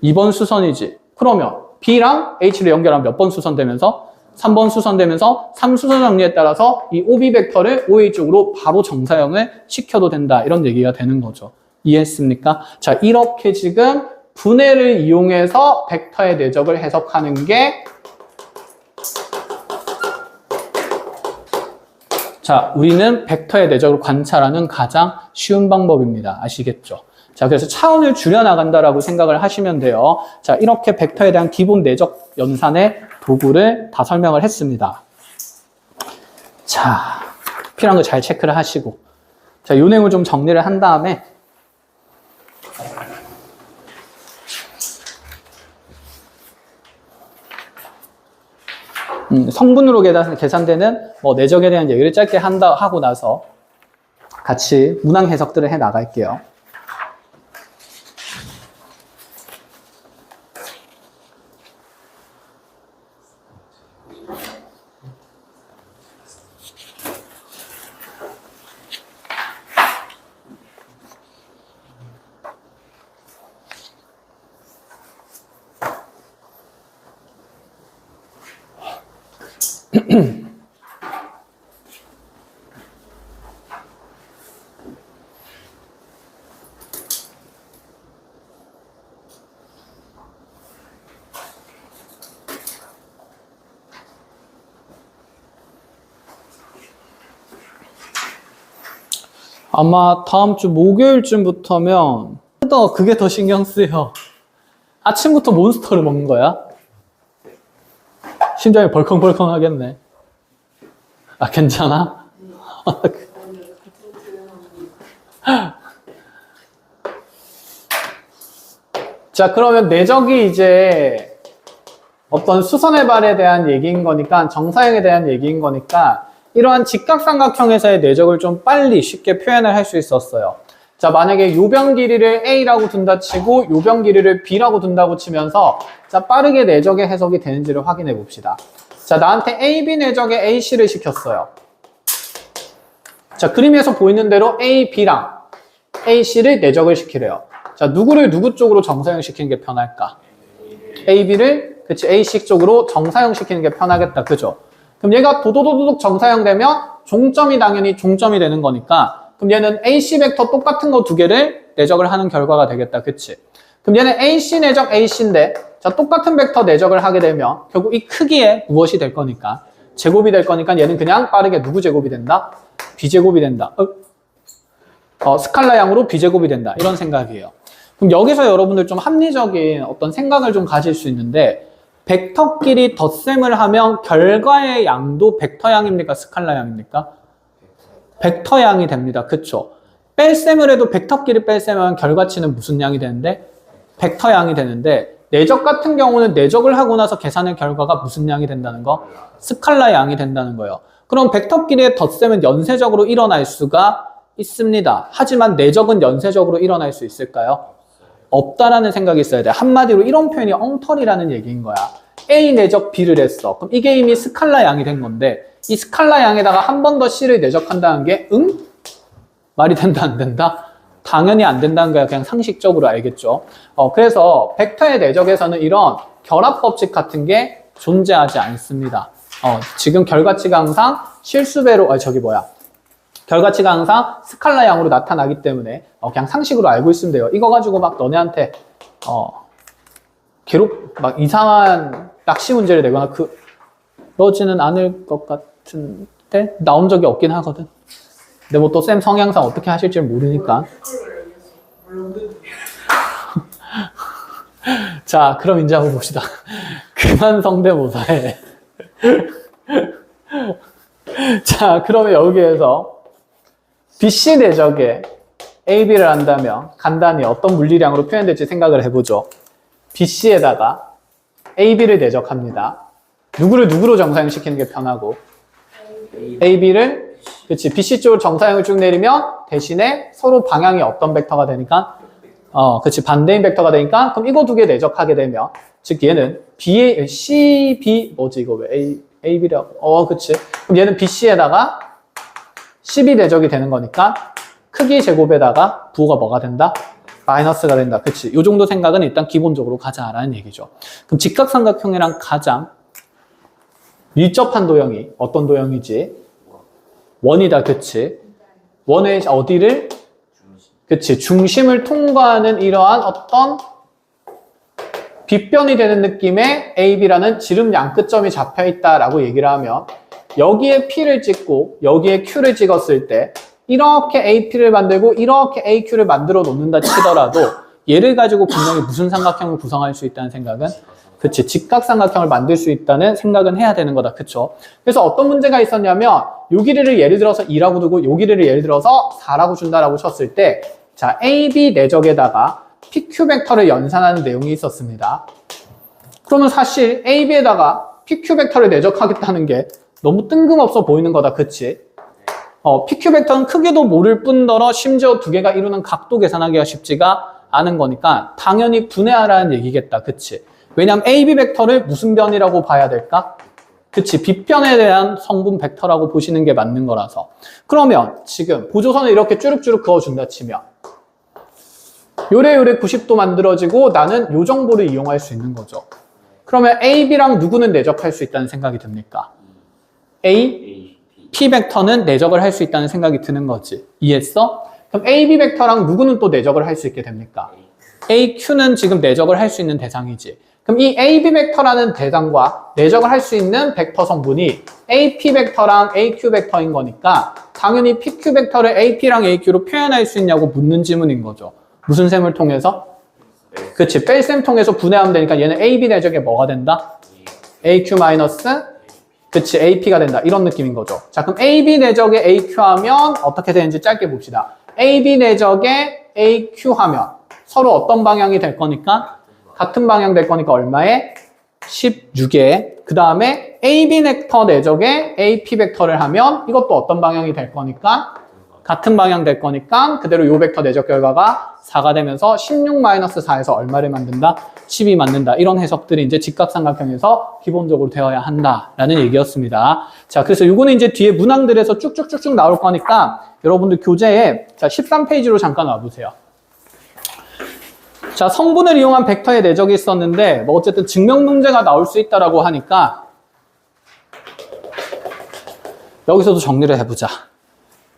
2번 수선이지. 그러면 B랑 H를 연결하면 몇 번 수선되면서? 3번 수선되면서 3수선 정리에 따라서 이 OB 벡터를 OA 쪽으로 바로 정사형을 시켜도 된다. 이런 얘기가 되는 거죠. 이해했습니까? 자, 이렇게 지금 분해를 이용해서 벡터의 내적을 해석하는 게 자, 우리는 벡터의 내적을 관찰하는 가장 쉬운 방법입니다. 아시겠죠? 자, 그래서 차원을 줄여나간다라고 생각을 하시면 돼요. 자, 이렇게 벡터에 대한 기본 내적 연산의 도구를 다 설명을 했습니다. 자, 필요한 거 잘 체크를 하시고. 자, 요 내용을 좀 정리를 한 다음에 성분으로 계산되는 내적에 대한 얘기를 짧게 하고 나서 같이 문항 해석들을 해 나갈게요. 아마 다음 주 목요일쯤부터면 그게 더 신경 쓰여. 아침부터 몬스터를 먹는 거야. 심장이 벌컹벌컹 하겠네. 아, 괜찮아? 자, 그러면 내적이 이제 어떤 수선의 발에 대한 얘기인 거니까, 정사형에 대한 얘기인 거니까, 이러한 직각삼각형에서의 내적을 좀 빨리 쉽게 표현을 할 수 있었어요. 자, 만약에 요변 길이를 A라고 둔다 치고 요변 길이를 B라고 둔다고 치면서 자, 빠르게 내적의 해석이 되는지를 확인해 봅시다. 자, 나한테 AB 내적에 AC를 시켰어요. 자, 그림에서 보이는 대로 AB랑 AC를 내적을 시키래요. 자, 누구를 누구 쪽으로 정사형 시키는 게 편할까? AB를 그치 AC 쪽으로 정사형 시키는 게 편하겠다. 그죠? 그럼 얘가 도도도도독 정사형 되면 종점이 당연히 종점이 되는 거니까 그럼 얘는 AC 벡터 똑같은 거 두 개를 내적을 하는 결과가 되겠다. 그치? 그럼 얘는 AC 내적 AC인데 자, 똑같은 벡터 내적을 하게 되면 결국 이 크기에 무엇이 될 거니까 제곱이 될 거니까 얘는 그냥 빠르게 누구 제곱이 된다? B제곱이 된다. 스칼라 양으로 B제곱이 된다. 이런 생각이에요. 그럼 여기서 여러분들 좀 합리적인 어떤 생각을 좀 가질 수 있는데 벡터끼리 덧셈을 하면 결과의 양도 벡터 양입니까? 스칼라 양입니까? 벡터 양이 됩니다. 그쵸? 뺄셈을 해도 벡터끼리 뺄셈하면 결과치는 무슨 양이 되는데? 벡터 양이 되는데 내적 같은 경우는 내적을 하고 나서 계산의 결과가 무슨 양이 된다는 거? 스칼라 양이 된다는 거예요. 그럼 벡터끼리의 덧셈은 연쇄적으로 일어날 수가 있습니다. 하지만 내적은 연쇄적으로 일어날 수 있을까요? 없다라는 생각이 있어야 돼. 한마디로 이런 표현이 엉터리라는 얘기인 거야. A 내적 B를 했어. 그럼 이게 이미 스칼라 양이 된 건데 이 스칼라 양에다가 한 번 더 C를 내적한다는 게 말이 된다 안 된다? 당연히 안 된다는 거야. 그냥 상식적으로 알겠죠. 그래서 벡터의 내적에서는 이런 결합 법칙 같은 게 존재하지 않습니다. 지금 결과치가 항상 실수배로 결과치가 항상 스칼라 양으로 나타나기 때문에 그냥 상식으로 알고 있으면 돼요. 이거 가지고 막 너네한테 막 이상한 낚시 문제를 내거나 그러지는 않을 것 같은데 나온 적이 없긴 하거든. 근데 뭐 또 쌤 성향상 어떻게 하실지 모르니까. 자, 그럼 이제 한번 봅시다. 그만 성대모사해. 자, 그러면 여기에서 BC 내적에 AB를 한다면 간단히 어떤 물리량으로 표현될지 생각을 해보죠. BC에다가 AB를 내적합니다. 누구를 누구로 정사형시키는 게 편하고 AB를 그치. BC 쪽으로 정사형을 쭉 내리면 대신에 서로 방향이 어떤 벡터가 되니까 그치. 반대인 벡터가 되니까 그럼 이거 두 개 내적하게 되면 즉 얘는 CB 뭐지 이거 왜 AB라고 그치. 그럼 얘는 BC에다가 12 내적이 되는 거니까 크기 제곱에다가 부호가 뭐가 된다? 마이너스가 된다. 그치. 요 정도 생각은 일단 기본적으로 가자라는 얘기죠. 그럼 직각삼각형이랑 가장 밀접한 도형이 어떤 도형이지? 원이다. 그치. 원의 어디를? 그치. 중심을 통과하는 이러한 어떤 빗변이 되는 느낌의 AB라는 지름 양끝점이 잡혀 있다라고 얘기를 하면 여기에 P를 찍고 여기에 Q를 찍었을 때 이렇게 AP를 만들고 이렇게 AQ를 만들어 놓는다 치더라도 얘를 가지고 분명히 무슨 삼각형을 구성할 수 있다는 생각은 그치. 직각삼각형을 만들 수 있다는 생각은 해야 되는 거다. 그쵸? 그래서 어떤 문제가 있었냐면 요 길이를 예를 들어서 2라고 두고 요 길이를 예를 들어서 4라고 준다라고 쳤을 때 자, AB 내적에다가 PQ 벡터를 연산하는 내용이 있었습니다. 그러면 사실 AB에다가 PQ 벡터를 내적하겠다는 게 너무 뜬금없어 보이는 거다. 그치? PQ 벡터는 크기도 모를 뿐더러 심지어 두 개가 이루는 각도 계산하기가 쉽지가 않은 거니까 당연히 분해하라는 얘기겠다. 그치? 왜냐하면 AB 벡터를 무슨 변이라고 봐야 될까? 그치? 빗변에 대한 성분 벡터라고 보시는 게 맞는 거라서. 그러면 지금 보조선을 이렇게 쭈룩쭈룩 그어준다 치면 요래요래 90도 만들어지고 나는 요 정보를 이용할 수 있는 거죠. 그러면 AB랑 누구는 내적할 수 있다는 생각이 듭니까? P 벡터는 내적을 할 수 있다는 생각이 드는 거지. 이해했어? 그럼 AB 벡터랑 누구는 또 내적을 할 수 있게 됩니까? AQ는 지금 내적을 할 수 있는 대상이지. 그럼 이 AB 벡터라는 대상과 내적을 할 수 있는 벡터 성분이 AP 벡터랑 AQ 벡터인 거니까 당연히 PQ 벡터를 AP랑 AQ로 표현할 수 있냐고 묻는 질문인 거죠. 무슨 셈을 통해서? 그치, 뺄셈 통해서 분해하면 되니까 얘는 AB 내적에 뭐가 된다? AQ 마이너스 그치, AP가 된다. 이런 느낌인 거죠. 자, 그럼 AB 내적에 AQ 하면 어떻게 되는지 짧게 봅시다. AB 내적에 AQ 하면 서로 어떤 방향이 될 거니까? 같은 방향 될 거니까 얼마에? 16에. 그 다음에 AB 벡터 내적에 AP 벡터를 하면 이것도 어떤 방향이 될 거니까? 같은 방향 될 거니까 그대로 요 벡터 내적 결과가 4가 되면서 16-4에서 얼마를 만든다? 10이 만든다. 이런 해석들이 이제 직각삼각형에서 기본적으로 되어야 한다라는 얘기였습니다. 자, 그래서 요거는 이제 뒤에 문항들에서 쭉쭉쭉쭉 나올 거니까 여러분들 교재에 자 13페이지로 잠깐 와보세요. 자, 성분을 이용한 벡터의 내적이 있었는데 뭐 어쨌든 증명 문제가 나올 수 있다라고 하니까 여기서도 정리를 해보자.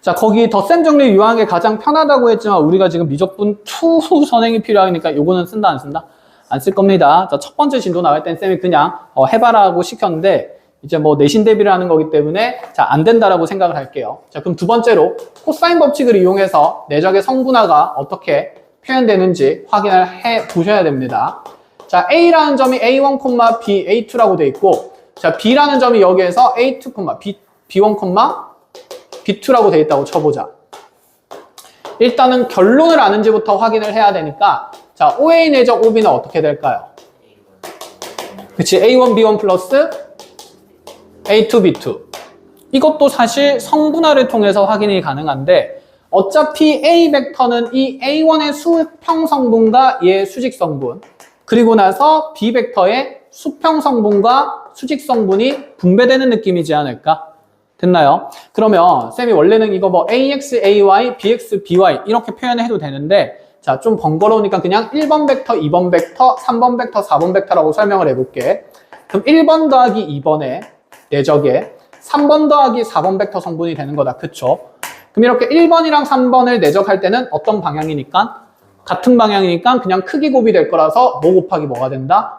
자, 거기 덧셈 정리 유효한 게 가장 편하다고 했지만 우리가 지금 미적분 2 선행이 필요하니까 요거는 쓴다 안 쓴다? 안 쓸 겁니다. 자, 첫 번째 진도 나갈 땐 쌤이 그냥 해봐라고 시켰는데 이제 뭐 내신 대비를 하는 거기 때문에 자, 안 된다라고 생각을 할게요. 자, 그럼 두 번째로 코사인 법칙을 이용해서 내적의 성분화가 어떻게 표현되는지 확인을 해 보셔야 됩니다. 자, A라는 점이 A1, B, A2라고 돼 있고 자, B라는 점이 여기에서 A2, B1, B2라고 돼 있다고 쳐보자. 일단은 결론을 아는지부터 확인을 해야 되니까 자, OA 내적 OB는 어떻게 될까요? 그치, A1, B1 플러스 A2, B2. 이것도 사실 성분화를 통해서 확인이 가능한데 어차피 A 벡터는 이 A1의 수평 성분과 얘의 수직 성분 그리고 나서 B 벡터의 수평 성분과 수직 성분이 분배되는 느낌이지 않을까? 됐나요? 그러면 쌤이 원래는 이거 뭐 AX, AY, BX, BY 이렇게 표현해도 되는데 자, 좀 번거로우니까 그냥 1번 벡터, 2번 벡터, 3번 벡터, 4번 벡터라고 설명을 해볼게. 그럼 1번 더하기 2번의 내적에 3번 더하기 4번 벡터 성분이 되는 거다. 그쵸? 그럼 이렇게 1번이랑 3번을 내적할 때는 어떤 방향이니까? 같은 방향이니까 그냥 크기 곱이 될 거라서 뭐 곱하기 뭐가 된다?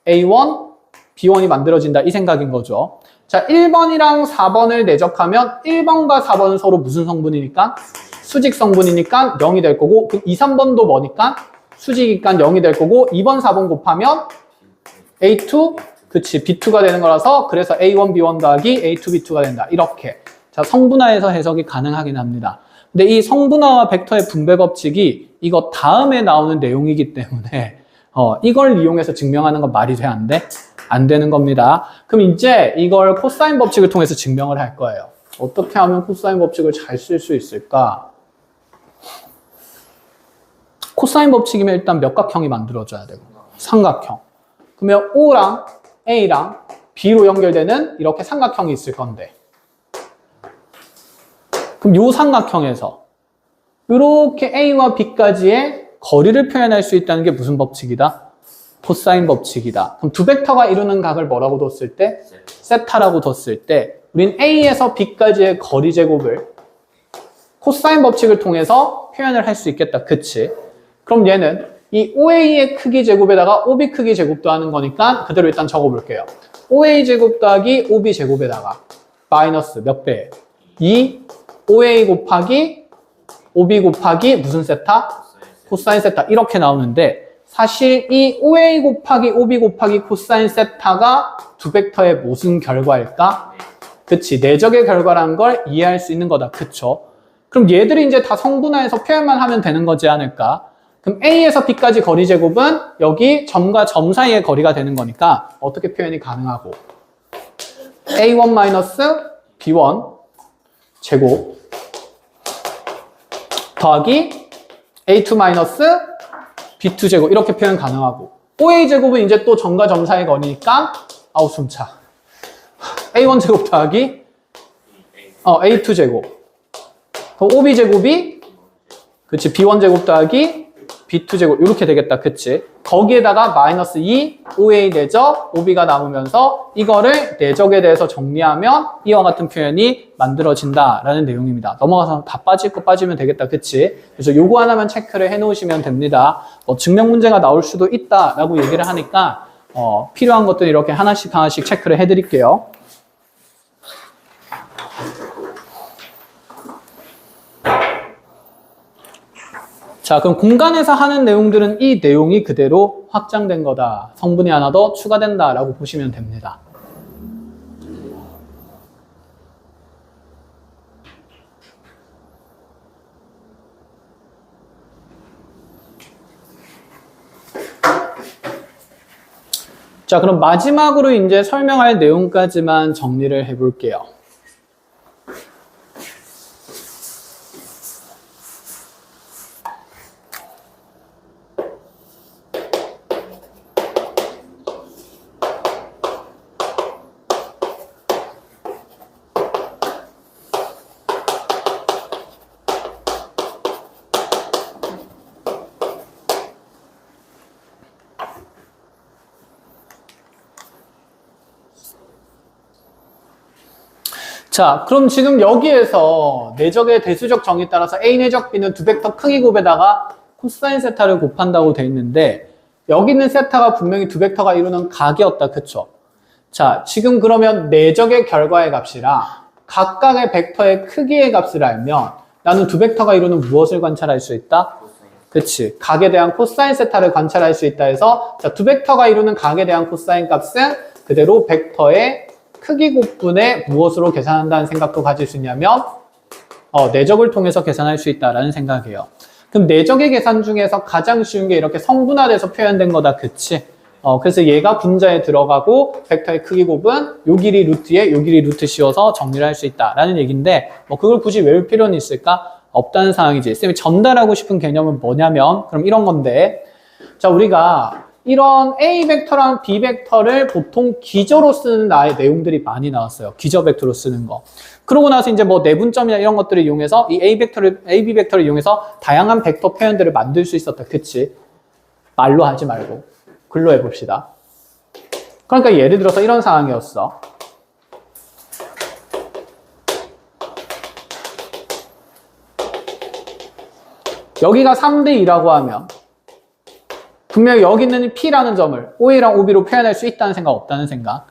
A1, B1이 만들어진다. 이 생각인 거죠. 자, 1번이랑 4번을 내적하면 1번과 4번은 서로 무슨 성분이니까? 수직 성분이니까 0이 될 거고 그럼 2, 3번도 뭐니까? 수직이니까 0이 될 거고 2번, 4번 곱하면 A2, 그치, B2가 되는 거라서 그래서 A1, B1 더하기 A2, B2가 된다. 이렇게. 자, 성분화해서 해석이 가능하긴 합니다. 근데 이 성분화와 벡터의 분배 법칙이 이거 다음에 나오는 내용이기 때문에 이걸 이용해서 증명하는 건 말이 돼? 안 돼? 안 되는 겁니다. 그럼 이제 이걸 코사인 법칙을 통해서 증명을 할 거예요. 어떻게 하면 코사인 법칙을 잘 쓸 수 있을까? 코사인 법칙이면 일단 몇 각형이 만들어져야 되고 삼각형. 그러면 O랑 A랑 B로 연결되는 이렇게 삼각형이 있을 건데 그럼 이 삼각형에서 이렇게 A와 B까지의 거리를 표현할 수 있다는 게 무슨 법칙이다? 코사인 법칙이다. 그럼 두 벡터가 이루는 각을 뭐라고 뒀을 때? 세타라고 뒀을 때 우린 A에서 B까지의 거리 제곱을 코사인 법칙을 통해서 표현을 할 수 있겠다. 그치? 그럼 얘는 이 OA의 크기 제곱에다가 OB 크기 제곱도 하는 거니까 그대로 일단 적어볼게요. OA 제곱 더하기 OB 제곱에다가 마이너스 몇 배? 2 OA 곱하기 OB 곱하기 무슨 세타? 코사인 세타 이렇게 나오는데 사실 이 OA 곱하기 OB 곱하기 코사인 세타가 두 벡터의 무슨 결과일까? 그치, 내적의 결과라는 걸 이해할 수 있는 거다. 그쵸? 그럼 얘들이 이제 다 성분화해서 표현만 하면 되는 거지 않을까? 그럼 A에서 B까지 거리 제곱은 여기 점과 점 사이의 거리가 되는 거니까 어떻게 표현이 가능하고 A1 B1 제곱 더하기 A2 B2 제곱 이렇게 표현 가능하고 OA 제곱은 이제 또 점과 점 사이의 거리니까 아우 숨차 A1 제곱 더하기 A2 제곱 OB 제곱이 그치 B1 제곱 더하기 B2 제곱 이렇게 되겠다. 그치? 거기에다가 마이너스 2 OA 내적 OB가 남으면서 이거를 내적에 대해서 정리하면 이와 같은 표현이 만들어진다라는 내용입니다. 넘어가서 다 빠질 거 빠지면 되겠다. 그치? 그래서 요거 하나만 체크를 해 놓으시면 됩니다. 증명 문제가 나올 수도 있다라고 얘기를 하니까 필요한 것들 이렇게 하나씩 체크를 해 드릴게요. 자, 그럼 공간에서 하는 내용들은 이 내용이 그대로 확장된 거다. 성분이 하나 더 추가된다라고 보시면 됩니다. 자, 그럼 마지막으로 이제 설명할 내용까지만 정리를 해볼게요. 자, 그럼 지금 여기에서 내적의 대수적 정의에 따라서 A 내적 B는 두 벡터 크기 곱에다가 코사인 세타를 곱한다고 돼 있는데 여기 있는 세타가 분명히 두 벡터가 이루는 각이었다. 그쵸? 자, 지금 그러면 내적의 결과의 값이랑 각각의 벡터의 크기의 값을 알면 나는 두 벡터가 이루는 무엇을 관찰할 수 있다? 그치. 각에 대한 코사인 세타를 관찰할 수 있다 해서 자, 두 벡터가 이루는 각에 대한 코사인 값은 그대로 벡터의 크기 곱분의 무엇으로 계산한다는 생각도 가질 수 있냐면 내적을 통해서 계산할 수 있다라는 생각이에요. 그럼 내적의 계산 중에서 가장 쉬운 게 이렇게 성분화돼서 표현된 거다. 그치? 그래서 얘가 분자에 들어가고 벡터의 크기 곱은 요 길이 루트에 요 길이 루트 씌워서 정리를 할 수 있다라는 얘기인데 그걸 굳이 외울 필요는 있을까? 없다는 상황이지. 쌤이 전달하고 싶은 개념은 뭐냐면 그럼 이런 건데 자, 우리가 이런 A 벡터랑 B 벡터를 보통 기저로 쓰는 나의 내용들이 많이 나왔어요. 기저 벡터로 쓰는 거. 그러고 나서 이제 내분점이나 이런 것들을 이용해서 이 A B 벡터를 이용해서 다양한 벡터 표현들을 만들 수 있었다. 그치? 말로 하지 말고 글로 해봅시다. 그러니까 예를 들어서 이런 상황이었어. 여기가 3대2라고 하면 분명히 여기 있는 P라는 점을 OA랑 OB로 표현할 수 있다는 생각, 없다는 생각?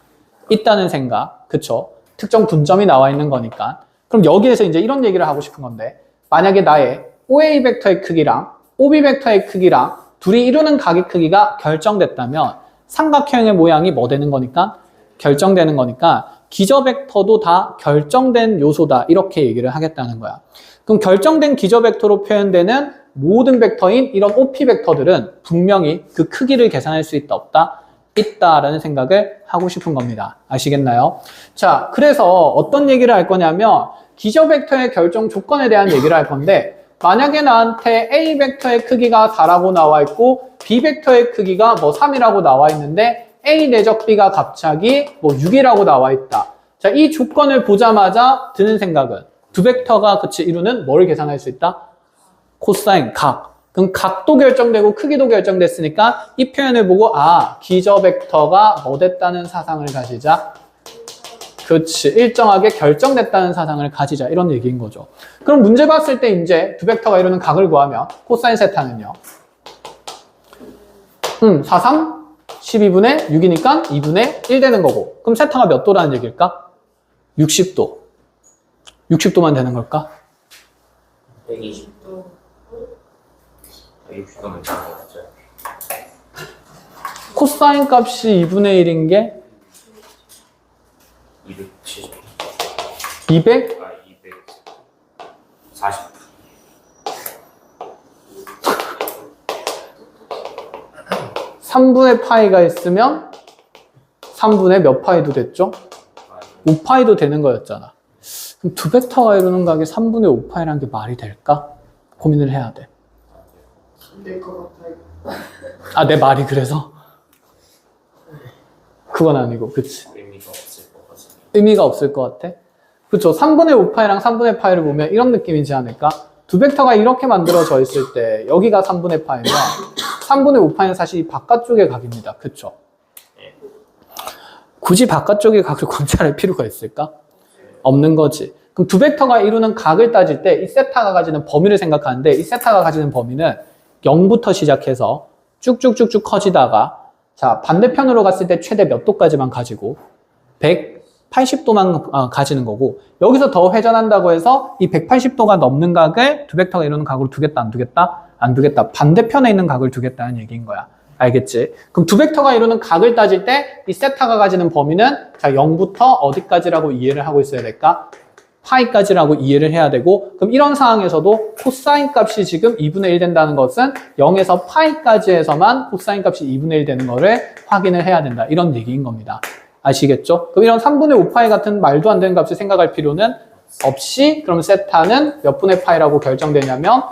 있다는 생각, 그쵸? 특정 분점이 나와 있는 거니까. 그럼 여기에서 이제 이런 얘기를 하고 싶은 건데 만약에 나의 OA 벡터의 크기랑 OB 벡터의 크기랑 둘이 이루는 각의 크기가 결정됐다면 삼각형의 모양이 뭐 되는 거니까? 결정되는 거니까 기저 벡터도 다 결정된 요소다 이렇게 얘기를 하겠다는 거야. 그럼 결정된 기저 벡터로 표현되는 모든 벡터인 이런 OP 벡터들은 분명히 그 크기를 계산할 수 있다 없다? 있다라는 생각을 하고 싶은 겁니다. 아시겠나요? 자, 그래서 어떤 얘기를 할 거냐면 기저 벡터의 결정 조건에 대한 얘기를 할 건데 만약에 나한테 A 벡터의 크기가 4라고 나와 있고 B 벡터의 크기가 뭐 3이라고 나와 있는데 A 내적 B가 갑자기 뭐 6이라고 나와 있다. 자, 이 조건을 보자마자 드는 생각은 두 벡터가 같이 이루는 뭘 계산할 수 있다? 코사인, 각. 그럼 각도 결정되고 크기도 결정됐으니까 이 표현을 보고 아, 기저 벡터가 뭐 됐다는 사상을 가지자. 그렇지. 일정하게 결정됐다는 사상을 가지자. 이런 얘기인 거죠. 그럼 문제 봤을 때 이제 두 벡터가 이루는 각을 구하면 코사인 세타는요. 4, 3, 12분의 6이니까 2분의 1 되는 거고. 그럼 세타가 몇 도라는 얘기일까? 60도. 60도만 되는 걸까? 120도. 160도면 되는 거죠. 코사인 값이 2분의 1인 게 270. 200? 아, 240. 3분의 파이가 있으면 3분의 몇 파이도 됐죠? 5파이도 되는 거였잖아. 그럼 두 벡터가 이루는 각이 3분의 5파이라는 게 말이 될까? 고민을 해야 돼. 아, 내 말이 그래서? 그건 아니고, 그치? 의미가 없을 것 같습니다. 의미가 없을 것 같아? 그쵸? 3분의 5파이랑 3분의 파이를 보면 이런 느낌이지 않을까? 두 벡터가 이렇게 만들어져 있을 때 여기가 3분의 파이면 3분의 5파이는 사실 이 바깥쪽의 각입니다. 그쵸? 굳이 바깥쪽의 각을 관찰할 필요가 있을까? 없는 거지. 그럼 두 벡터가 이루는 각을 따질 때 이 세타가 가지는 범위를 생각하는데 이 세타가 가지는 범위는 0부터 시작해서 쭉쭉쭉쭉 커지다가 자 반대편으로 갔을 때 최대 몇 도까지만 가지고 180도만 가지는 거고 여기서 더 회전한다고 해서 이 180도가 넘는 각을 두 벡터가 이루는 각으로 두겠다 안 두겠다? 안 두겠다. 반대편에 있는 각을 두겠다는 얘기인 거야. 알겠지? 그럼 두 벡터가 이루는 각을 따질 때 이 세타가 가지는 범위는 자 0부터 어디까지라고 이해를 하고 있어야 될까? 파이까지라고 이해를 해야 되고 그럼 이런 상황에서도 코사인 값이 지금 2분의 1 된다는 것은 0에서 파이까지 해서만 코사인 값이 2분의 1 되는 거를 확인을 해야 된다. 이런 얘기인 겁니다. 아시겠죠? 그럼 이런 3분의 5파이 같은 말도 안 되는 값을 생각할 필요는 없이 그럼 세타는 몇 분의 파이라고 결정되냐면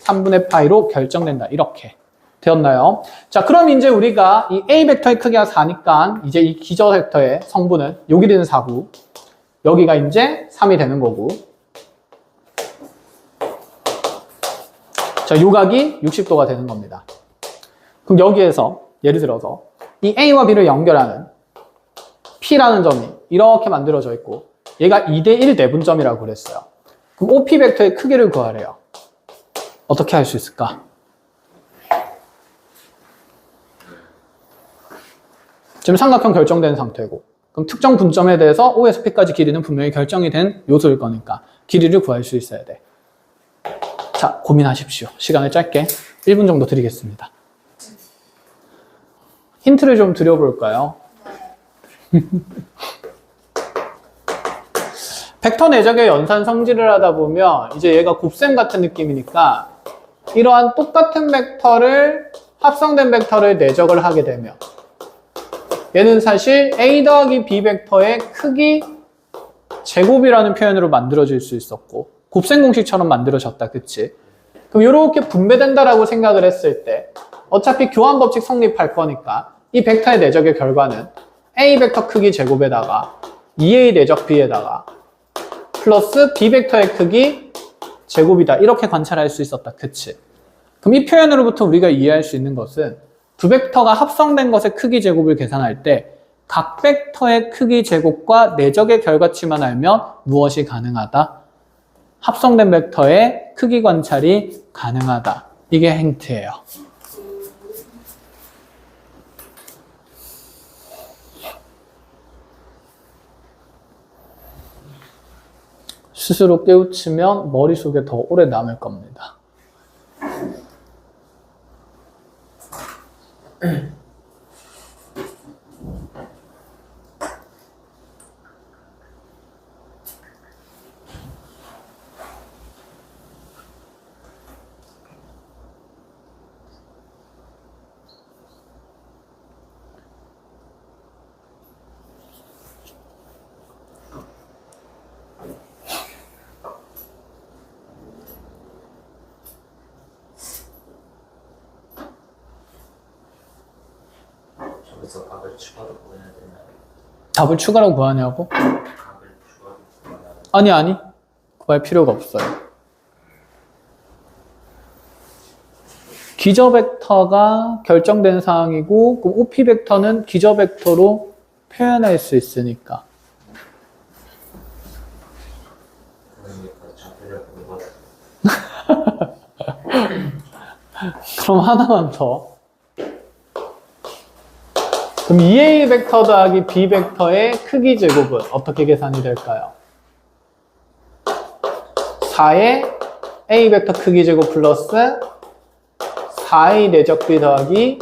3분의 파이로 결정된다. 이렇게 되었나요? 자, 그럼 이제 우리가 이 A 벡터의 크기가 4니까 이제 이 기저 벡터의 성분은 여기 되는 4고 여기가 이제 3이 되는 거고 자, 요각이 60도가 되는 겁니다. 그럼 여기에서 예를 들어서 이 A와 B를 연결하는 P라는 점이 이렇게 만들어져 있고 얘가 2대1 내분점이라고 그랬어요. 그럼 OP 벡터의 크기를 구하래요. 어떻게 할 수 있을까? 지금 삼각형 결정된 상태고 그럼 특정 분점에 대해서 O에서 P까지 길이는 분명히 결정이 된 요소일 거니까 길이를 구할 수 있어야 돼. 자, 고민하십시오. 시간을 짧게 1분 정도 드리겠습니다. 힌트를 좀 드려볼까요? 벡터 내적의 연산 성질을 하다 보면 이제 얘가 곱셈 같은 느낌이니까 이러한 똑같은 벡터를 합성된 벡터를 내적을 하게 되면 얘는 사실 A 더하기 B 벡터의 크기 제곱이라는 표현으로 만들어질 수 있었고 곱셈 공식처럼 만들어졌다. 그치? 그럼 이렇게 분배된다라고 생각을 했을 때 어차피 교환 법칙 성립할 거니까 이 벡터의 내적의 결과는 A 벡터 크기 제곱에다가 2A 내적 B에다가 플러스 B 벡터의 크기 제곱이다. 이렇게 관찰할 수 있었다. 그치? 그럼 이 표현으로부터 우리가 이해할 수 있는 것은 두 벡터가 합성된 것의 크기 제곱을 계산할 때 각 벡터의 크기 제곱과 내적의 결과치만 알면 무엇이 가능하다? 합성된 벡터의 크기 관찰이 가능하다. 이게 힌트예요. 스스로 깨우치면 머릿속에 더 오래 남을 겁니다. 여기서 각을 추가로 구해야 되나요? 답을 추가로 구하냐고? 각을 추가로 구하면 아니. 구할 필요가 없어요. 기저 벡터가 결정된 사항이고, 그럼 OP 벡터는 기저 벡터로 표현할 수 있으니까. 그러니까 좌표를 보는 거 그럼 하나만 더. 그럼 2A 벡터 더하기 B 벡터의 크기 제곱은 어떻게 계산이 될까요? 4의 A 벡터 크기 제곱 플러스 4A 내적 B 더하기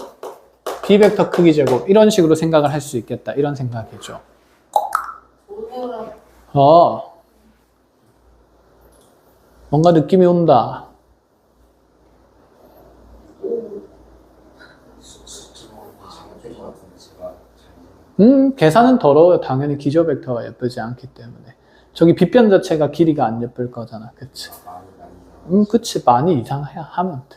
B 벡터 크기 제곱, 이런 식으로 생각을 할 수 있겠다, 이런 생각이죠. 뭔가 느낌이 온다. 계산은 더러워요. 당연히 기저 벡터가 예쁘지 않기 때문에. 저기 빗변 자체가 길이가 안 예쁠 거잖아. 그치? 그치. 많이 이상해야 하면 돼.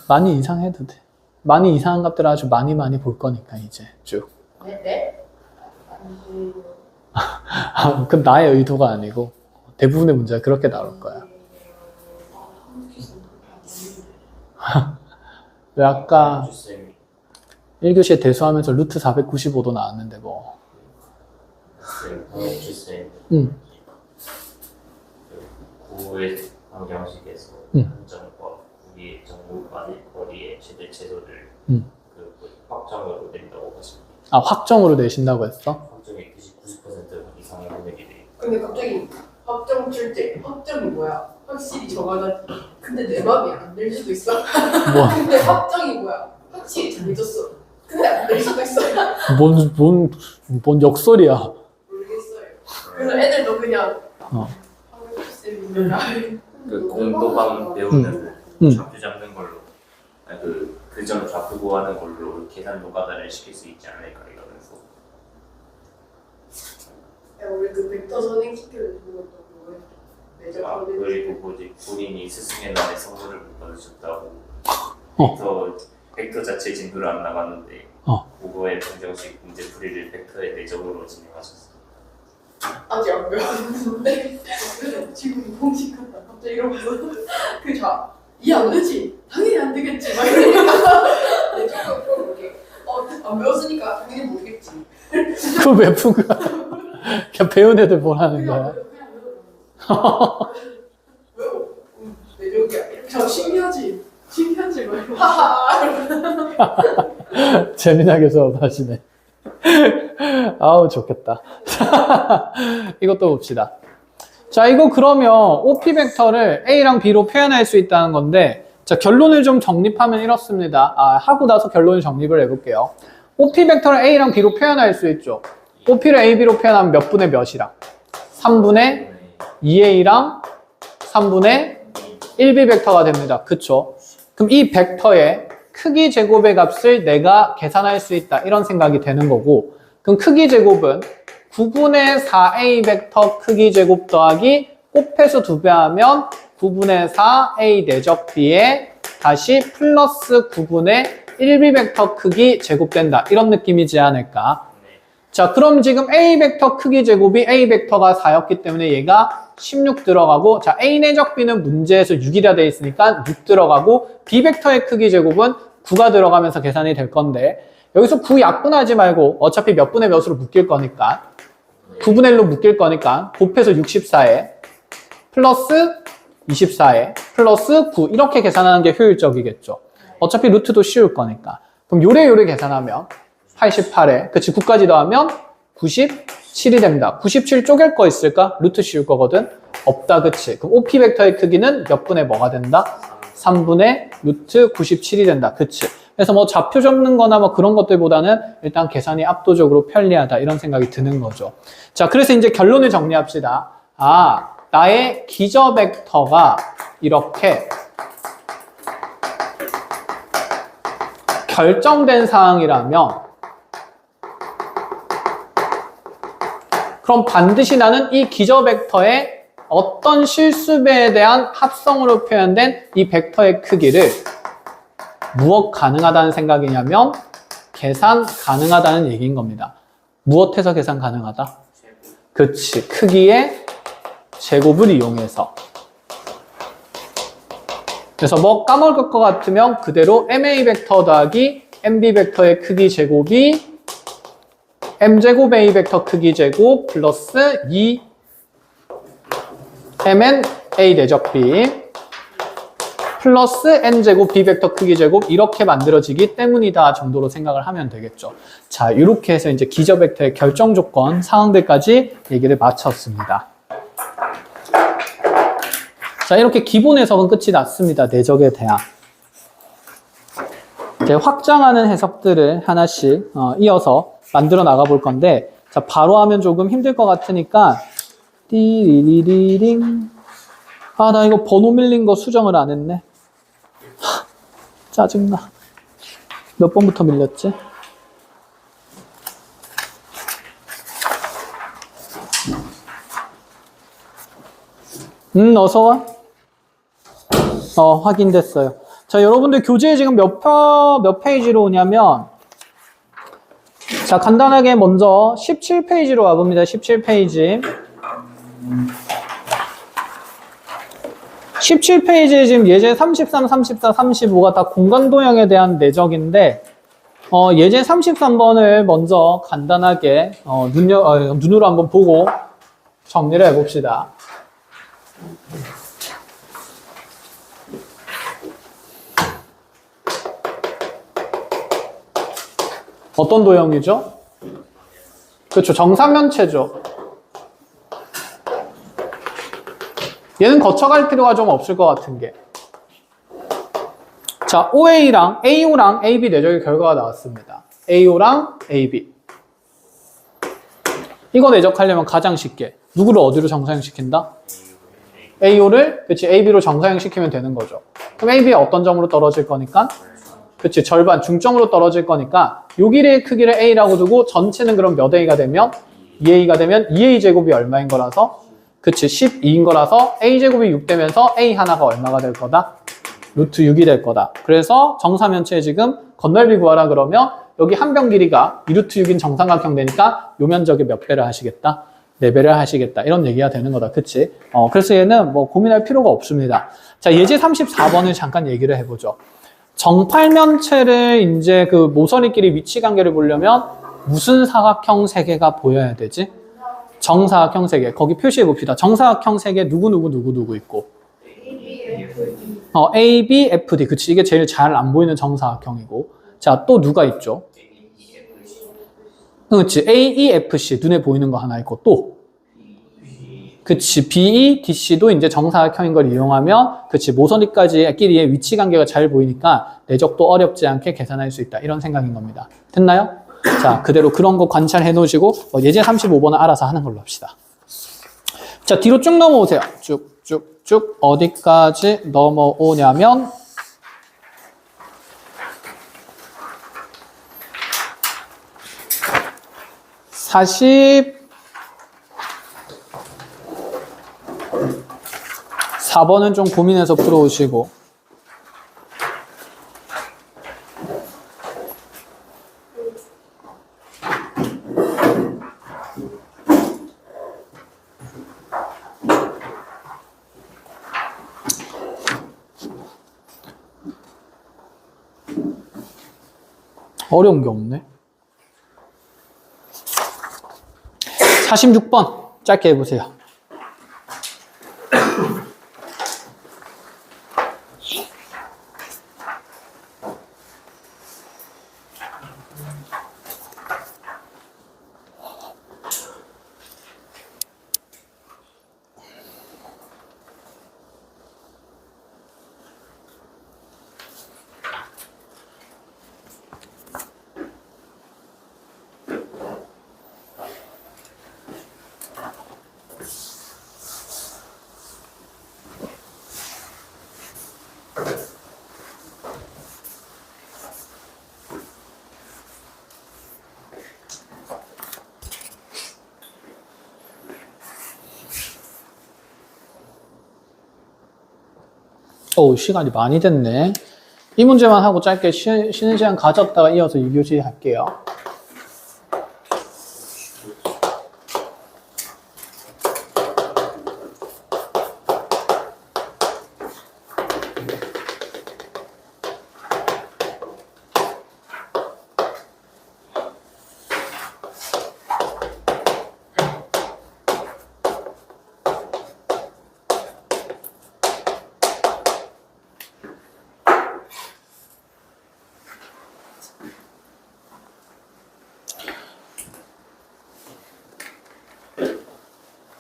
많이 이상해도 돼. 많이 이상한 값들을 아주 많이 볼 거니까, 이제 쭉. 네? 그럼 나의 의도가 아니고 대부분의 문제가 그렇게 나올 거야. 왜 아까 주쌤이 1교시에 대수하면서 루트 495도 나왔는데 뭐. 주쌤 응. 9의 방정식에서 응. 한 점과 9의 정보 간의 거리의 최대체소를 응. 그 확정으로 낸다고 하십니다. 아, 확정으로 내신다고 했어? 확정의 90% 이상의 금액이 돼. 근데 갑자기 합정 칠 때 합정이 뭐야? 확실히 정하다. 근데 내 맘이 안 될 수도 있어. 뭐, 근데 합정이 뭐야? 확실히 정해졌어. 근데 안 될 수도 있어. 뭔 역설이야. 모르겠어요. 그래서 애들도 그냥 어. 쌤이면 그 공도방 배우는 응. 좌표 잡는 걸로 그 점 좌표 구하는 걸로 계산 노가다를 시킬 수 있지 않을까 이러면서 우리 그 벡터 선행 시켜주는 것도 뭐예요? 내적 선행. 그리고 뭐지 본인이 스승의 날에 선물을 못 받으셨다고 어. 벡터 자체 진도를 안 나갔는데 어. 국어의 방정식 문제 풀이를 벡터의 내적으로 진행하셨어요. 아직 안 배웠는데 지금 공식한다. 갑자기 이러면서 그자 이해 안 되지? 당연히 안 되겠지. 막 이러니까 내 쪽으로 이렇게 안 배웠으니까 당연히 모르겠지. 그거 왜 푼 거야? 그냥 배운 애들 뭘 하는 거야? 외워. 내 쪽이야. 이렇게 신기하지. 신기하지 말고. 하하. 재미나게 수업하시네. 아우, 좋겠다. 이것도 봅시다. 자, 이거 그러면 OP 벡터를 A랑 B로 표현할 수 있다는 건데, 자, 결론을 좀 정립하면 이렇습니다. 하고 나서 결론을 정립을 해볼게요. OP 벡터를 A랑 B로 표현할 수 있죠. OP를 A, B로 표현하면 몇 분의 몇이랑? 3분의 2A랑 3분의 1B 벡터가 됩니다. 그쵸? 그럼 이 벡터의 크기 제곱의 값을 내가 계산할 수 있다, 이런 생각이 되는 거고, 그럼 크기 제곱은 9분의 4A 벡터 크기 제곱 더하기 곱해서 2배 하면 9분의 4A 내적 B에 다시 플러스 9분의 1B 벡터 크기 제곱된다, 이런 느낌이지 않을까? 자, 그럼 지금 A 벡터 크기 제곱이 A 벡터가 4였기 때문에 얘가 16 들어가고, 자, A 내적 B는 문제에서 6이라 돼 있으니까 6 들어가고, B 벡터의 크기 제곱은 9가 들어가면서 계산이 될 건데, 여기서 9 약분하지 말고 어차피 몇 분의 몇으로 묶일 거니까 9분의 1로 묶일 거니까 곱해서 64에 플러스 24에 플러스 9, 이렇게 계산하는 게 효율적이겠죠. 어차피 루트도 씌울 거니까. 그럼 요래 계산하면 88에, 그치, 9까지 더하면 97이 됩니다. 97 쪼갤 거 있을까? 루트 씌울 거거든. 없다, 그치. 그럼 OP 벡터의 크기는 몇 분의 뭐가 된다? 3분의 루트 97이 된다, 그치. 그래서 뭐 좌표 접는 거나 뭐 그런 것들보다는 일단 계산이 압도적으로 편리하다, 이런 생각이 드는 거죠. 자, 그래서 이제 결론을 정리합시다. 나의 기저 벡터가 이렇게 결정된 사항이라면, 그럼 반드시 나는 이 기저 벡터의 어떤 실수배에 대한 합성으로 표현된 이 벡터의 크기를 무엇 가능하다는 생각이냐면 계산 가능하다는 얘기인 겁니다. 무엇해서 계산 가능하다? 그치, 크기의 제곱을 이용해서. 그래서 뭐 까먹을 것 같으면 그대로 MA 벡터 더하기 MB 벡터의 크기 제곱이 M제곱 A 벡터 크기 제곱 플러스 2 MN A 대적 B 플러스 N제곱 B 벡터 크기 제곱 이렇게 만들어지기 때문이다 정도로 생각을 하면 되겠죠. 자, 이렇게 해서 이제 기저 벡터의 결정 조건 상황들까지 얘기를 마쳤습니다. 자, 이렇게 기본 해석은 끝이 났습니다. 내적에 대한. 이제 확장하는 해석들을 하나씩 이어서 만들어 나가 볼 건데, 자, 바로 하면 조금 힘들 것 같으니까, 띠리리리링. 아, 나 이거 번호 밀린 거 수정을 안 했네. 하, 짜증나. 몇 번부터 밀렸지? 어서와. 확인됐어요. 자, 여러분들 교재에 지금 몇 페이지로 오냐면, 자, 간단하게 먼저 17페이지로 와봅니다. 17페이지. 17페이지에 지금 예제 33, 34, 35가 다 공간도형에 대한 내적인데, 예제 33번을 먼저 간단하게, 눈으로 한번 보고 정리를 해봅시다. 어떤 도형이죠? 그렇죠. 정사면체죠. 얘는 거쳐갈 필요가 좀 없을 것 같은 게. 자, OA랑 AO랑 AB 내적의 결과가 나왔습니다. AO랑 AB. 이거 내적하려면 가장 쉽게 누구를 어디로 정사형시킨다? AO를 그치 AB로 정사형시키면 되는 거죠. 그럼 AB의 어떤 점으로 떨어질 거니까? 그치, 절반 중점으로 떨어질 거니까 요 길이의 크기를 A라고 두고 전체는 그럼 몇 A가 되면? 2A가 되면 2A 제곱이 얼마인 거라서? 그치, 12인 거라서 A 제곱이 6 되면서 A 하나가 얼마가 될 거다? 루트 6이 될 거다. 그래서 정사면체에 지금 건널비 구하라 그러면 여기 한 변 길이가 2루트 6인 정삼각형 되니까 요 면적의 몇 배를 하시겠다? 4배를 하시겠다. 이런 얘기가 되는 거다. 그치? 그래서 얘는 뭐 고민할 필요가 없습니다. 자, 예제 34번을 잠깐 얘기를 해보죠. 정팔면체를 이제 그 모서리끼리 위치 관계를 보려면 무슨 사각형 세 개가 보여야 되지? 정사각형 세 개. 거기 표시해 봅시다. 정사각형 세 개 누구 있고. A, B, F, D. 그치. 이게 제일 잘 안 보이는 정사각형이고. 자, 또 누가 있죠? 그치. A, E, F, C. 눈에 보이는 거 하나 있고. 또. 그치. B, E, D, C도 이제 정사각형인 걸 이용하면, 그치. 모서리까지끼리의 위치 관계가 잘 보이니까 내적도 어렵지 않게 계산할 수 있다. 이런 생각인 겁니다. 됐나요? 자, 그대로 그런 거 관찰해 놓으시고, 예제 35번은 알아서 하는 걸로 합시다. 자, 뒤로 쭉 넘어오세요. 쭉 어디까지 넘어오냐면, 44번은 좀 고민해서 풀어오시고, 어려운 게 없네. 46번 짧게 해보세요. 시간이 많이 됐네. 이 문제만 하고 짧게 쉬는 시간 가졌다가 이어서 2교시 할게요.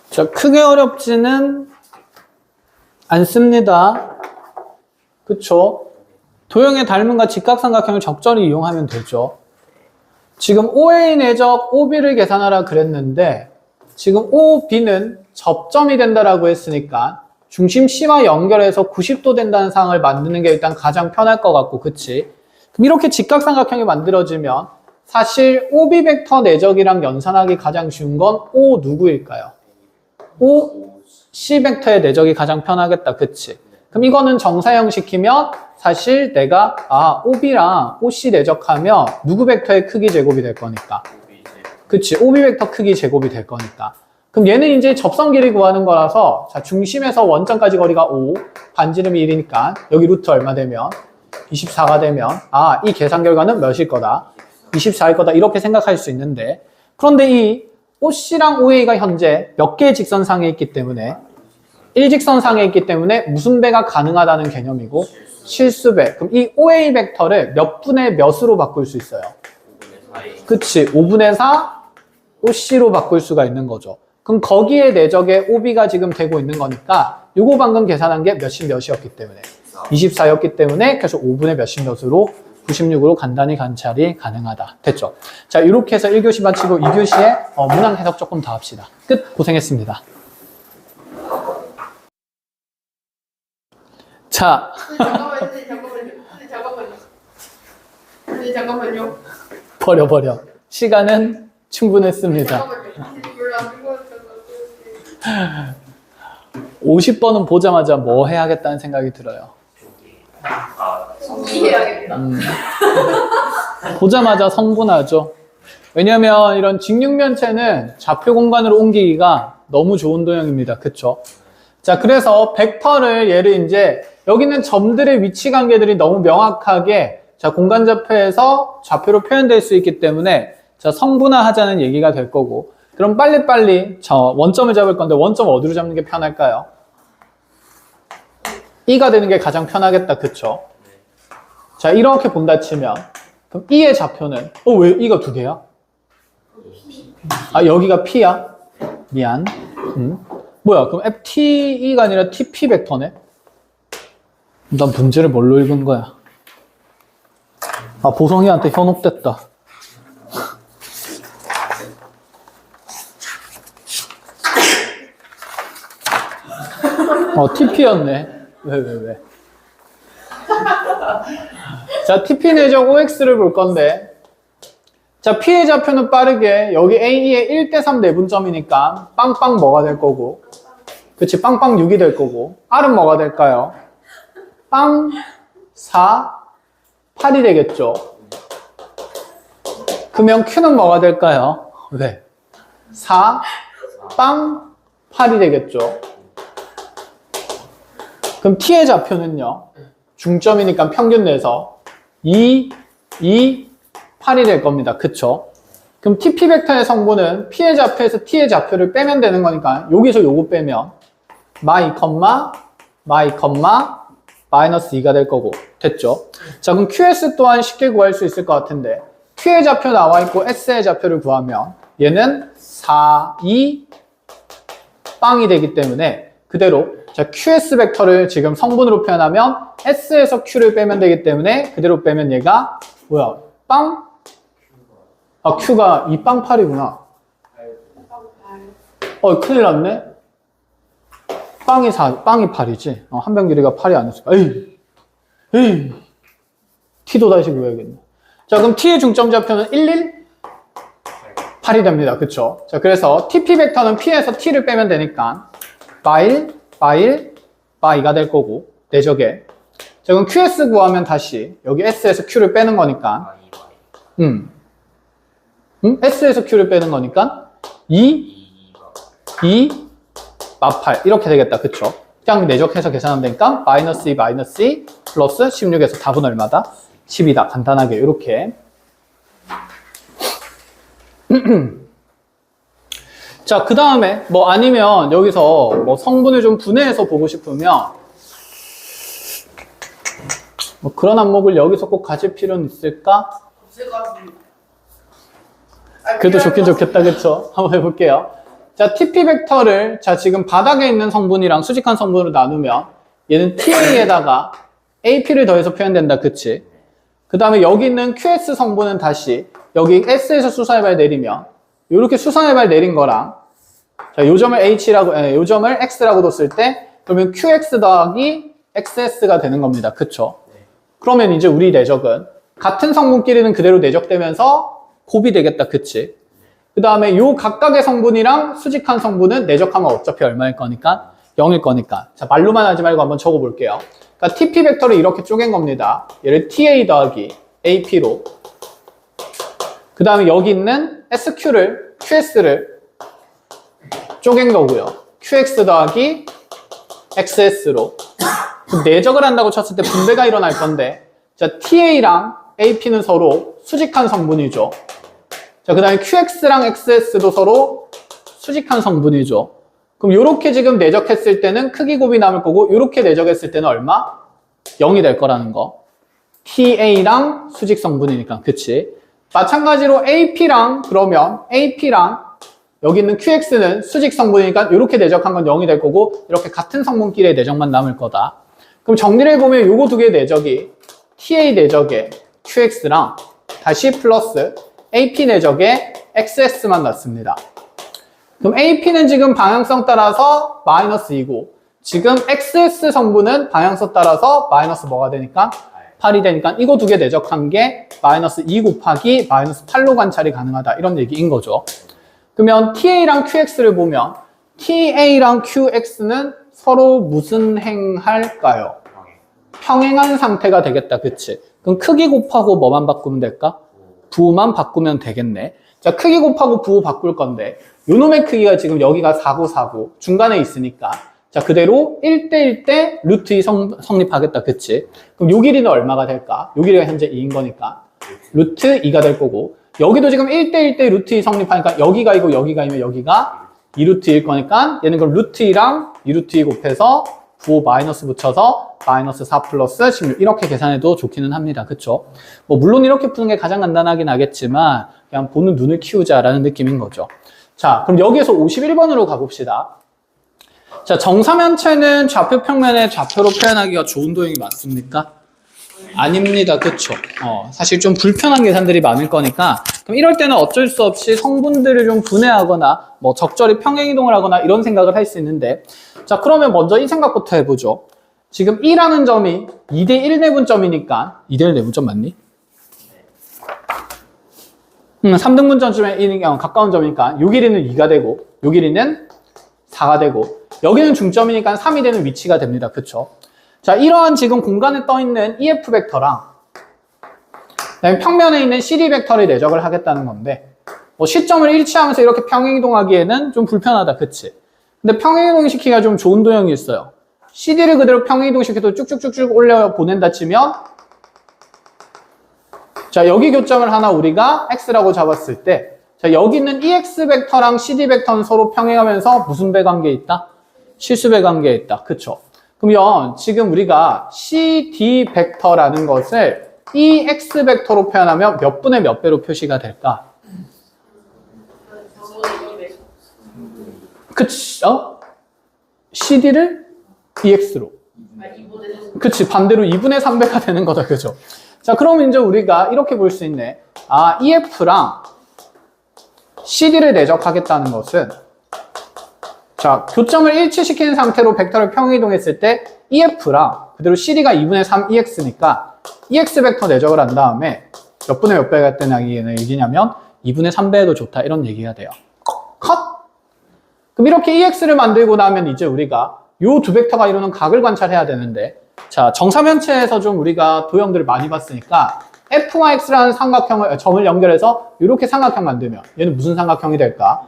자, 크게 어렵지는 않습니다. 그쵸? 도형의 닮음과 직각삼각형을 적절히 이용하면 되죠. 지금 OA 내적 OB를 계산하라 그랬는데 지금 OB는 접점이 된다라고 했으니까 중심 C와 연결해서 90도 된다는 상황을 만드는 게 일단 가장 편할 것 같고, 그치? 그럼 이렇게 직각삼각형이 만들어지면 사실 OB 벡터 내적이랑 연산하기 가장 쉬운 건 O 누구일까요? O, C 벡터의 내적이 가장 편하겠다. 그치? 그럼 이거는 정사형 시키면 사실 내가 OB랑 OC 내적하면 누구 벡터의 크기 제곱이 될 거니까. 그치? OB 벡터 크기 제곱이 될 거니까. 그럼 얘는 이제 접선 길이 구하는 거라서 자, 중심에서 원점까지 거리가 5, 반지름이 1이니까 여기 루트 얼마 되면 24가 되면 이 계산 결과는 몇일 거다? 24일 거다. 이렇게 생각할 수 있는데, 그런데 이 OC랑 OA가 현재 몇 개의 직선상에 있기 때문에 일직선상에 있기 때문에 무슨 배가 가능하다는 개념이고 실수배. 그럼 이 OA 벡터를 몇 분의 몇으로 바꿀 수 있어요? 그치, 5분의 4 OC로 바꿀 수가 있는 거죠. 그럼 거기에 내적에 OB가 지금 되고 있는 거니까 요거 방금 계산한 게 몇십 몇이었기 때문에 24였기 때문에 그래서 5분의 몇십 몇으로 96으로 간단히 관찰이 가능하다. 됐죠? 자, 이렇게 해서 1교시 마치고 2교시에 문항 해석 조금 더 합시다. 끝. 고생했습니다. 자. 잠깐만요. 버려. 시간은 충분했습니다. 50번은 보자마자 뭐 해야겠다는 생각이 들어요. 이해해야겠다. 보자마자 성분하죠. 왜냐면 이런 직육면체는 좌표 공간으로 옮기기가 너무 좋은 도형입니다. 그쵸? 자, 그래서 벡터를 얘를 이제 여기 있는 점들의 위치 관계들이 너무 명확하게 자, 공간 좌표에서 좌표로 표현될 수 있기 때문에 자, 성분화하자는 얘기가 될 거고, 그럼 빨리빨리 원점을 잡을 건데 원점 어디로 잡는 게 편할까요? E가 되는 게 가장 편하겠다. 그쵸? 자, 이렇게 본다 치면 그럼 E의 좌표는 왜 E가 두 개야? 여기가 P야? 미안. 뭐야, 그럼 FTE가 아니라 TP 벡터네? 난 문제를 뭘로 읽은 거야? 보성이한테 현혹됐다. TP였네. 왜? 자, TP 내적 OX를 볼 건데, 자, P의 좌표는 빠르게 여기 A의 1대3 내분점이니까 빵빵 뭐가 될 거고, 그치, 빵빵 6이 될 거고, R은 뭐가 될까요? 빵 4, 8이 되겠죠. 그러면 Q는 뭐가 될까요? 왜? 4, 빵 8이 되겠죠. 그럼 T의 좌표는요, 중점이니까 평균 내서 2, 8이 될 겁니다. 그쵸? 그럼 TP 벡터의 성분은 P의 좌표에서 T의 좌표를 빼면 되는 거니까 여기서 요거 빼면 마이, 마이너스 2가 될 거고. 됐죠? 자, 그럼 QS 또한 쉽게 구할 수 있을 것 같은데 Q의 좌표 나와 있고 S의 좌표를 구하면 얘는 4, 2, 빵이 되기 때문에 그대로 자, QS 벡터를 지금 성분으로 표현하면 S에서 Q를 빼면 되기 때문에 그대로 빼면 얘가 뭐야? 빵? Q가 2빵 8이구나. 큰일 났네. 빵이 8이지. 한 변 길이가 8이 아니었을까? 에이. T도 다시 구해야겠네. 자, 그럼 T의 중점 좌표는 8이 됩니다. 그쵸? 자, 그래서 TP 벡터는 P에서 T를 빼면 되니까 마일, 마이가 될 거고, 내적에. 자, 그럼 QS 구하면 다시 여기 S에서 Q를 빼는 거니까 S에서 Q를 빼는 거니까 2, 8 이렇게 되겠다. 그쵸? 그냥 내적해서 계산하면 되니까 마이너스 2, 마이너스 2 플러스 16에서 답은 얼마다? 10이다. 간단하게 이렇게. 자, 그 다음에 뭐 아니면 여기서 뭐 성분을 좀 분해해서 보고 싶으면 뭐 그런 항목을 여기서 꼭 가질 필요는 있을까? 없을 것 같습니다. 그래도 좋긴 좋겠다. 그쵸? 한번 해볼게요. 자, TP 벡터를 자 지금 바닥에 있는 성분이랑 수직한 성분으로 나누면 얘는 TA에다가 AP를 더해서 표현된다. 그치? 그 다음에 여기 있는 QS 성분은 다시 여기 S에서 수선해발 내리면 이렇게 수선해발 내린 거랑 자, 요 점을 H라고, 요 점을 X라고 뒀을 때 그러면 QX 더하기 XS가 되는 겁니다. 그쵸? 그러면 이제 우리 내적은 같은 성분끼리는 그대로 내적되면서 곱이 되겠다. 그치? 그 다음에 요 각각의 성분이랑 수직한 성분은 내적하면 어차피 얼마일 거니까? 0일 거니까. 자, 말로만 하지 말고 한번 적어 볼게요. 그러니까 TP 벡터를 이렇게 쪼갠 겁니다. 얘를 TA 더하기 AP로. 그 다음에 여기 있는 SQ를, QS를 쪼갠 거고요. QX 더하기 XS로. 내적을 한다고 쳤을 때 분배가 일어날 건데, 자, TA랑 AP는 서로 수직한 성분이죠. 자, 그 다음에 QX랑 XS도 서로 수직한 성분이죠. 그럼 요렇게 지금 내적했을 때는 크기 곱이 남을 거고, 요렇게 내적했을 때는 얼마? 0이 될 거라는 거. TA랑 수직 성분이니까, 그치? 마찬가지로 AP랑, 그러면 AP랑 여기 있는 QX는 수직 성분이니까 이렇게 내적한 건 0이 될 거고 이렇게 같은 성분끼리의 내적만 남을 거다. 그럼 정리를 해보면 요거 두 개의 내적이 TA 내적의 QX랑 다시 플러스 AP 내적의 XS만 났습니다. 그럼 AP는 지금 방향성 따라서 마이너스 2고 지금 XS 성분은 방향성 따라서 마이너스 뭐가 되니까? 8이 되니까 이거 두 개 내적한 게 마이너스 2 곱하기 마이너스 8로 관찰이 가능하다. 이런 얘기인 거죠. 그러면 TA랑 QX를 보면 TA랑 QX는 서로 무슨 행할까요? 평행한 상태가 되겠다. 그치? 그럼 크기 곱하고 뭐만 바꾸면 될까? 부호만 바꾸면 되겠네. 자, 크기 곱하고 부호 바꿀 건데 요놈의 크기가 지금 여기가 4고 4고 중간에 있으니까 자, 그대로 1대1 때 루트 2 성립하겠다. 그치? 그럼 요 길이는 얼마가 될까? 요 길이가 현재 2인 거니까 루트 2가 될 거고 여기도 지금 1대1 때 루트 2 성립하니까 여기가 이고 여기가 이면 여기가 2루트 1일 거니까 얘는 그럼 루트 2랑 2루트 2 곱해서 부호 마이너스 붙여서 마이너스 4 플러스 16 이렇게 계산해도 좋기는 합니다. 그쵸? 뭐 물론 이렇게 푸는 게 가장 간단하긴 하겠지만 그냥 보는 눈을 키우자라는 느낌인 거죠. 자, 그럼 여기에서 51번으로 가봅시다. 자, 정사면체는 좌표 평면에 좌표로 표현하기가 좋은 도형이 맞습니까? 아닙니다. 그쵸? 사실 좀 불편한 계산들이 많을 거니까 그럼 이럴 때는 어쩔 수 없이 성분들을 좀 분해하거나 뭐 적절히 평행이동을 하거나 이런 생각을 할 수 있는데 자, 그러면 먼저 이 생각부터 해보죠. 지금 2라는 점이 2대1 내분점이니까 2대1 내분점 맞니? 3등분점쯤에 가까운 점이니까 요 길이는 2가 되고 요 길이는 4가 되고 여기는 중점이니까 3이 되는 위치가 됩니다. 그쵸? 자, 이러한 지금 공간에 떠있는 EF 벡터랑 그다음에 평면에 있는 CD 벡터를 내적을 하겠다는 건데 뭐 시점을 일치하면서 이렇게 평행이동하기에는 좀 불편하다. 그치? 근데 평행이동 시키기가 좀 좋은 도형이 있어요. CD를 그대로 평행이동 시켜도 쭉쭉쭉쭉 올려 보낸다 치면 자, 여기 교점을 하나 우리가 X라고 잡았을 때 자, 여기 있는 EX 벡터랑 CD 벡터는 서로 평행하면서 무슨 배 관계에 있다? 실수배 관계에 있다. 그쵸? 그러면 지금 우리가 CD 벡터라는 것을 EX 벡터로 표현하면 몇 분의 몇 배로 표시가 될까? 그치? CD를 EX로. 그치? 반대로 2분의 3배가 되는 거다. 그죠? 자, 그럼 이제 우리가 이렇게 볼 수 있네. 아, EF랑 CD를 내적하겠다는 것은 자, 교점을 일치시키는 상태로 벡터를 평행이동했을 때 EF랑 그대로 CD가 2분의 3 EX니까 EX 벡터 내적을 한 다음에 몇 분의 몇 배가 되는 얘기냐면 2분의 3배 해도 좋다 이런 얘기가 돼요. 컷! 그럼 이렇게 EX를 만들고 나면 이제 우리가 요 두 벡터가 이루는 각을 관찰해야 되는데 자, 정사면체에서 좀 우리가 도형들을 많이 봤으니까 f와 x라는 삼각형을 점을 연결해서 이렇게 삼각형 만들면 얘는 무슨 삼각형이 될까?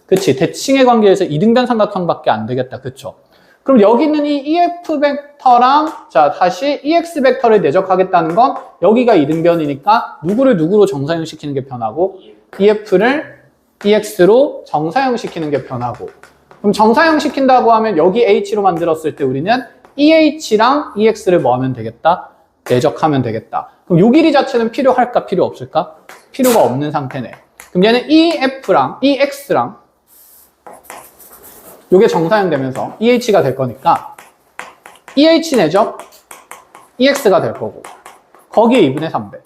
그치, 대칭의 관계에서 이등변 삼각형밖에 안 되겠다. 그쵸? 그럼 여기 있는 이 EF 벡터랑 자 다시 EX 벡터를 내적하겠다는 건 여기가 이등변이니까 누구를 누구로 정사형시키는 게 편하고 EF를 EX로 정사형시키는 게 편하고 그럼 정사형시킨다고 하면 여기 H로 만들었을 때 우리는 EH랑 EX를 뭐 하면 되겠다? 내적하면 되겠다. 그럼 요 길이 자체는 필요할까? 필요 없을까? 필요가 없는 상태네. 그럼 얘는 EF랑 EX랑 요게 정사형 되면서 EH가 될 거니까 EH 내적 EX가 될 거고 거기에 2분의 3배.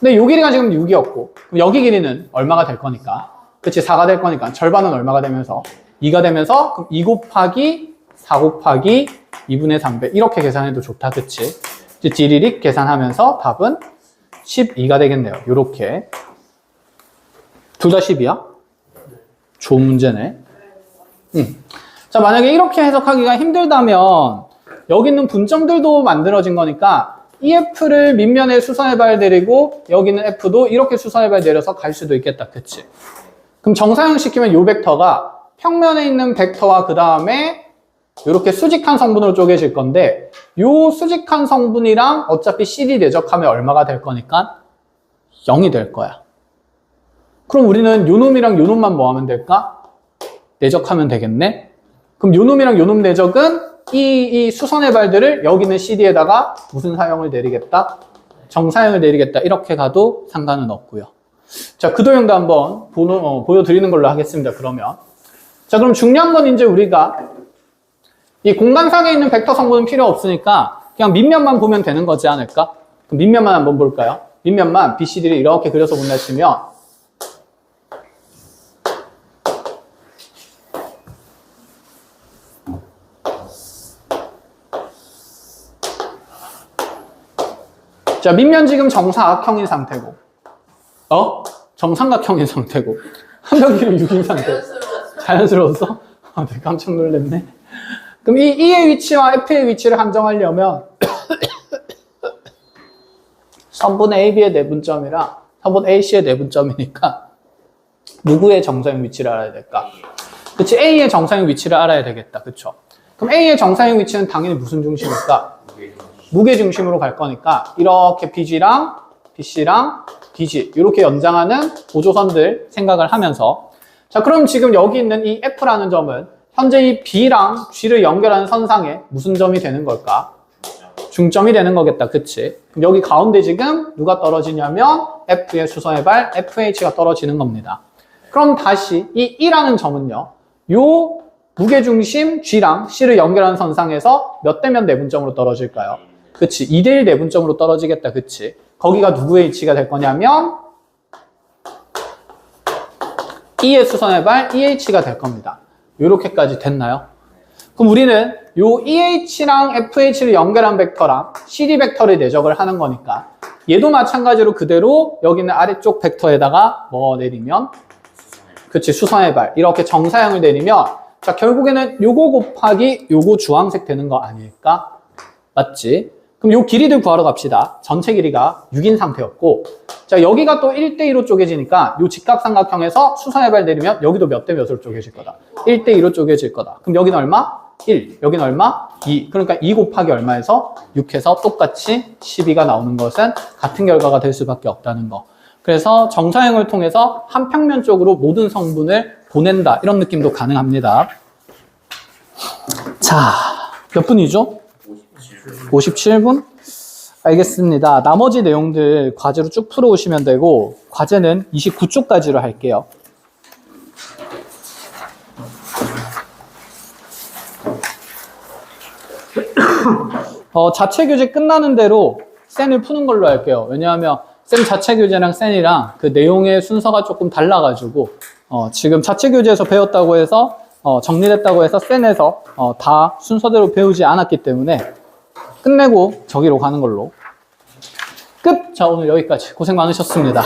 근데 요 길이가 지금 6이었고 그럼 여기 길이는 얼마가 될 거니까 그치 4가 될 거니까 절반은 얼마가 되면서 2가 되면서 그럼 2 곱하기 4 곱하기 2분의 3배 이렇게 계산해도 좋다. 그치? 이제 디리릭 계산하면서 답은 12가 되겠네요. 요렇게 둘 다 10이야? 좋은 문제네. 자, 만약에 이렇게 해석하기가 힘들다면 여기 있는 분점들도 만들어진 거니까 EF를 밑면에 수선해발 내리고 여기는 F도 이렇게 수선해발 내려서 갈 수도 있겠다. 그치? 그럼 정사형 시키면 요 벡터가 평면에 있는 벡터와 그 다음에 이렇게 수직한 성분으로 쪼개질 건데 요 수직한 성분이랑 어차피 CD 내적하면 얼마가 될 거니까 0이 될 거야. 그럼 우리는 요 놈이랑 요 놈만 뭐 하면 될까? 내적하면 되겠네. 그럼 요 놈이랑 요 놈 내적은 이 수선의 발들을 여기는 CD에다가 무슨 사형을 내리겠다? 정사형을 내리겠다. 이렇게 가도 상관은 없고요. 자, 그 도형도 한번 보여드리는 걸로 하겠습니다. 그러면 자, 그럼 중요한 건 이제 우리가 이 공간상에 있는 벡터 성분은 필요 없으니까 그냥 밑면만 보면 되는 거지 않을까? 그럼 밑면만 한번 볼까요? 밑면만 BCD를 이렇게 그려서 본다 치면 자, 밑면 지금 정사각형인 상태고 정삼각형인 상태고 한변기는 6인 상태. 자연스러웠어? 아, 네, 깜짝 놀랐네. 그럼 이 E의 위치와 F의 위치를 한정하려면 선분 AB의 내분점이랑 선분 AC의 내분점이니까 누구의 정사형 위치를 알아야 될까? 그치, A의 정사형 위치를 알아야 되겠다. 그쵸? 그럼 A의 정사형 위치는 당연히 무슨 중심일까? 무게 중심으로 갈 거니까 이렇게 BG랑 BC랑 DG 이렇게 연장하는 보조선들 생각을 하면서 자, 그럼 지금 여기 있는 이 F라는 점은 현재 이 B랑 G를 연결하는 선상에 무슨 점이 되는 걸까? 중점이 되는 거겠다. 그치? 그럼 여기 가운데 지금 누가 떨어지냐면 F의 수선의 발 FH가 떨어지는 겁니다. 그럼 다시 이 E라는 점은요. 요 무게중심 G랑 C를 연결하는 선상에서 몇 대 몇 내분점으로 떨어질까요? 그치? 2대1 내분점으로 떨어지겠다. 그치? 거기가 누구의 위치가 될 거냐면 E의 수선의 발 EH가 될 겁니다. 요렇게까지 됐나요? 그럼 우리는 요 EH랑 FH를 연결한 벡터랑 CD 벡터를 내적을 하는 거니까 얘도 마찬가지로 그대로 여기는 아래쪽 벡터에다가 뭐 내리면 그치, 수선의 발 이렇게 정사형을 내리면 자, 결국에는 요거 곱하기 요거 주황색 되는 거 아닐까? 맞지? 그럼 요 길이들 구하러 갑시다. 전체 길이가 6인 상태였고 자, 여기가 또 1대2로 쪼개지니까 요 직각삼각형에서 수선의 발 내리면 여기도 몇 대 몇으로 쪼개질 거다? 1대2로 쪼개질 거다. 그럼 여기는 얼마? 1. 여기는 얼마? 2. 그러니까 2 곱하기 얼마에서 6해서 똑같이 12가 나오는 것은 같은 결과가 될 수밖에 없다는 거. 그래서 정사형을 통해서 한 평면 쪽으로 모든 성분을 보낸다. 이런 느낌도 가능합니다. 자, 몇 분이죠? 57분? 알겠습니다. 나머지 내용들 과제로 쭉 풀어오시면 되고 과제는 29쪽까지로 할게요. 자체 교재 끝나는 대로 센을 푸는 걸로 할게요. 왜냐하면 쌤 자체 교재랑 센이랑 그 내용의 순서가 조금 달라가지고 지금 자체 교재에서 배웠다고 해서 정리됐다고 해서 센에서 다 순서대로 배우지 않았기 때문에 끝내고 저기로 가는 걸로 끝! 자, 오늘 여기까지 고생 많으셨습니다.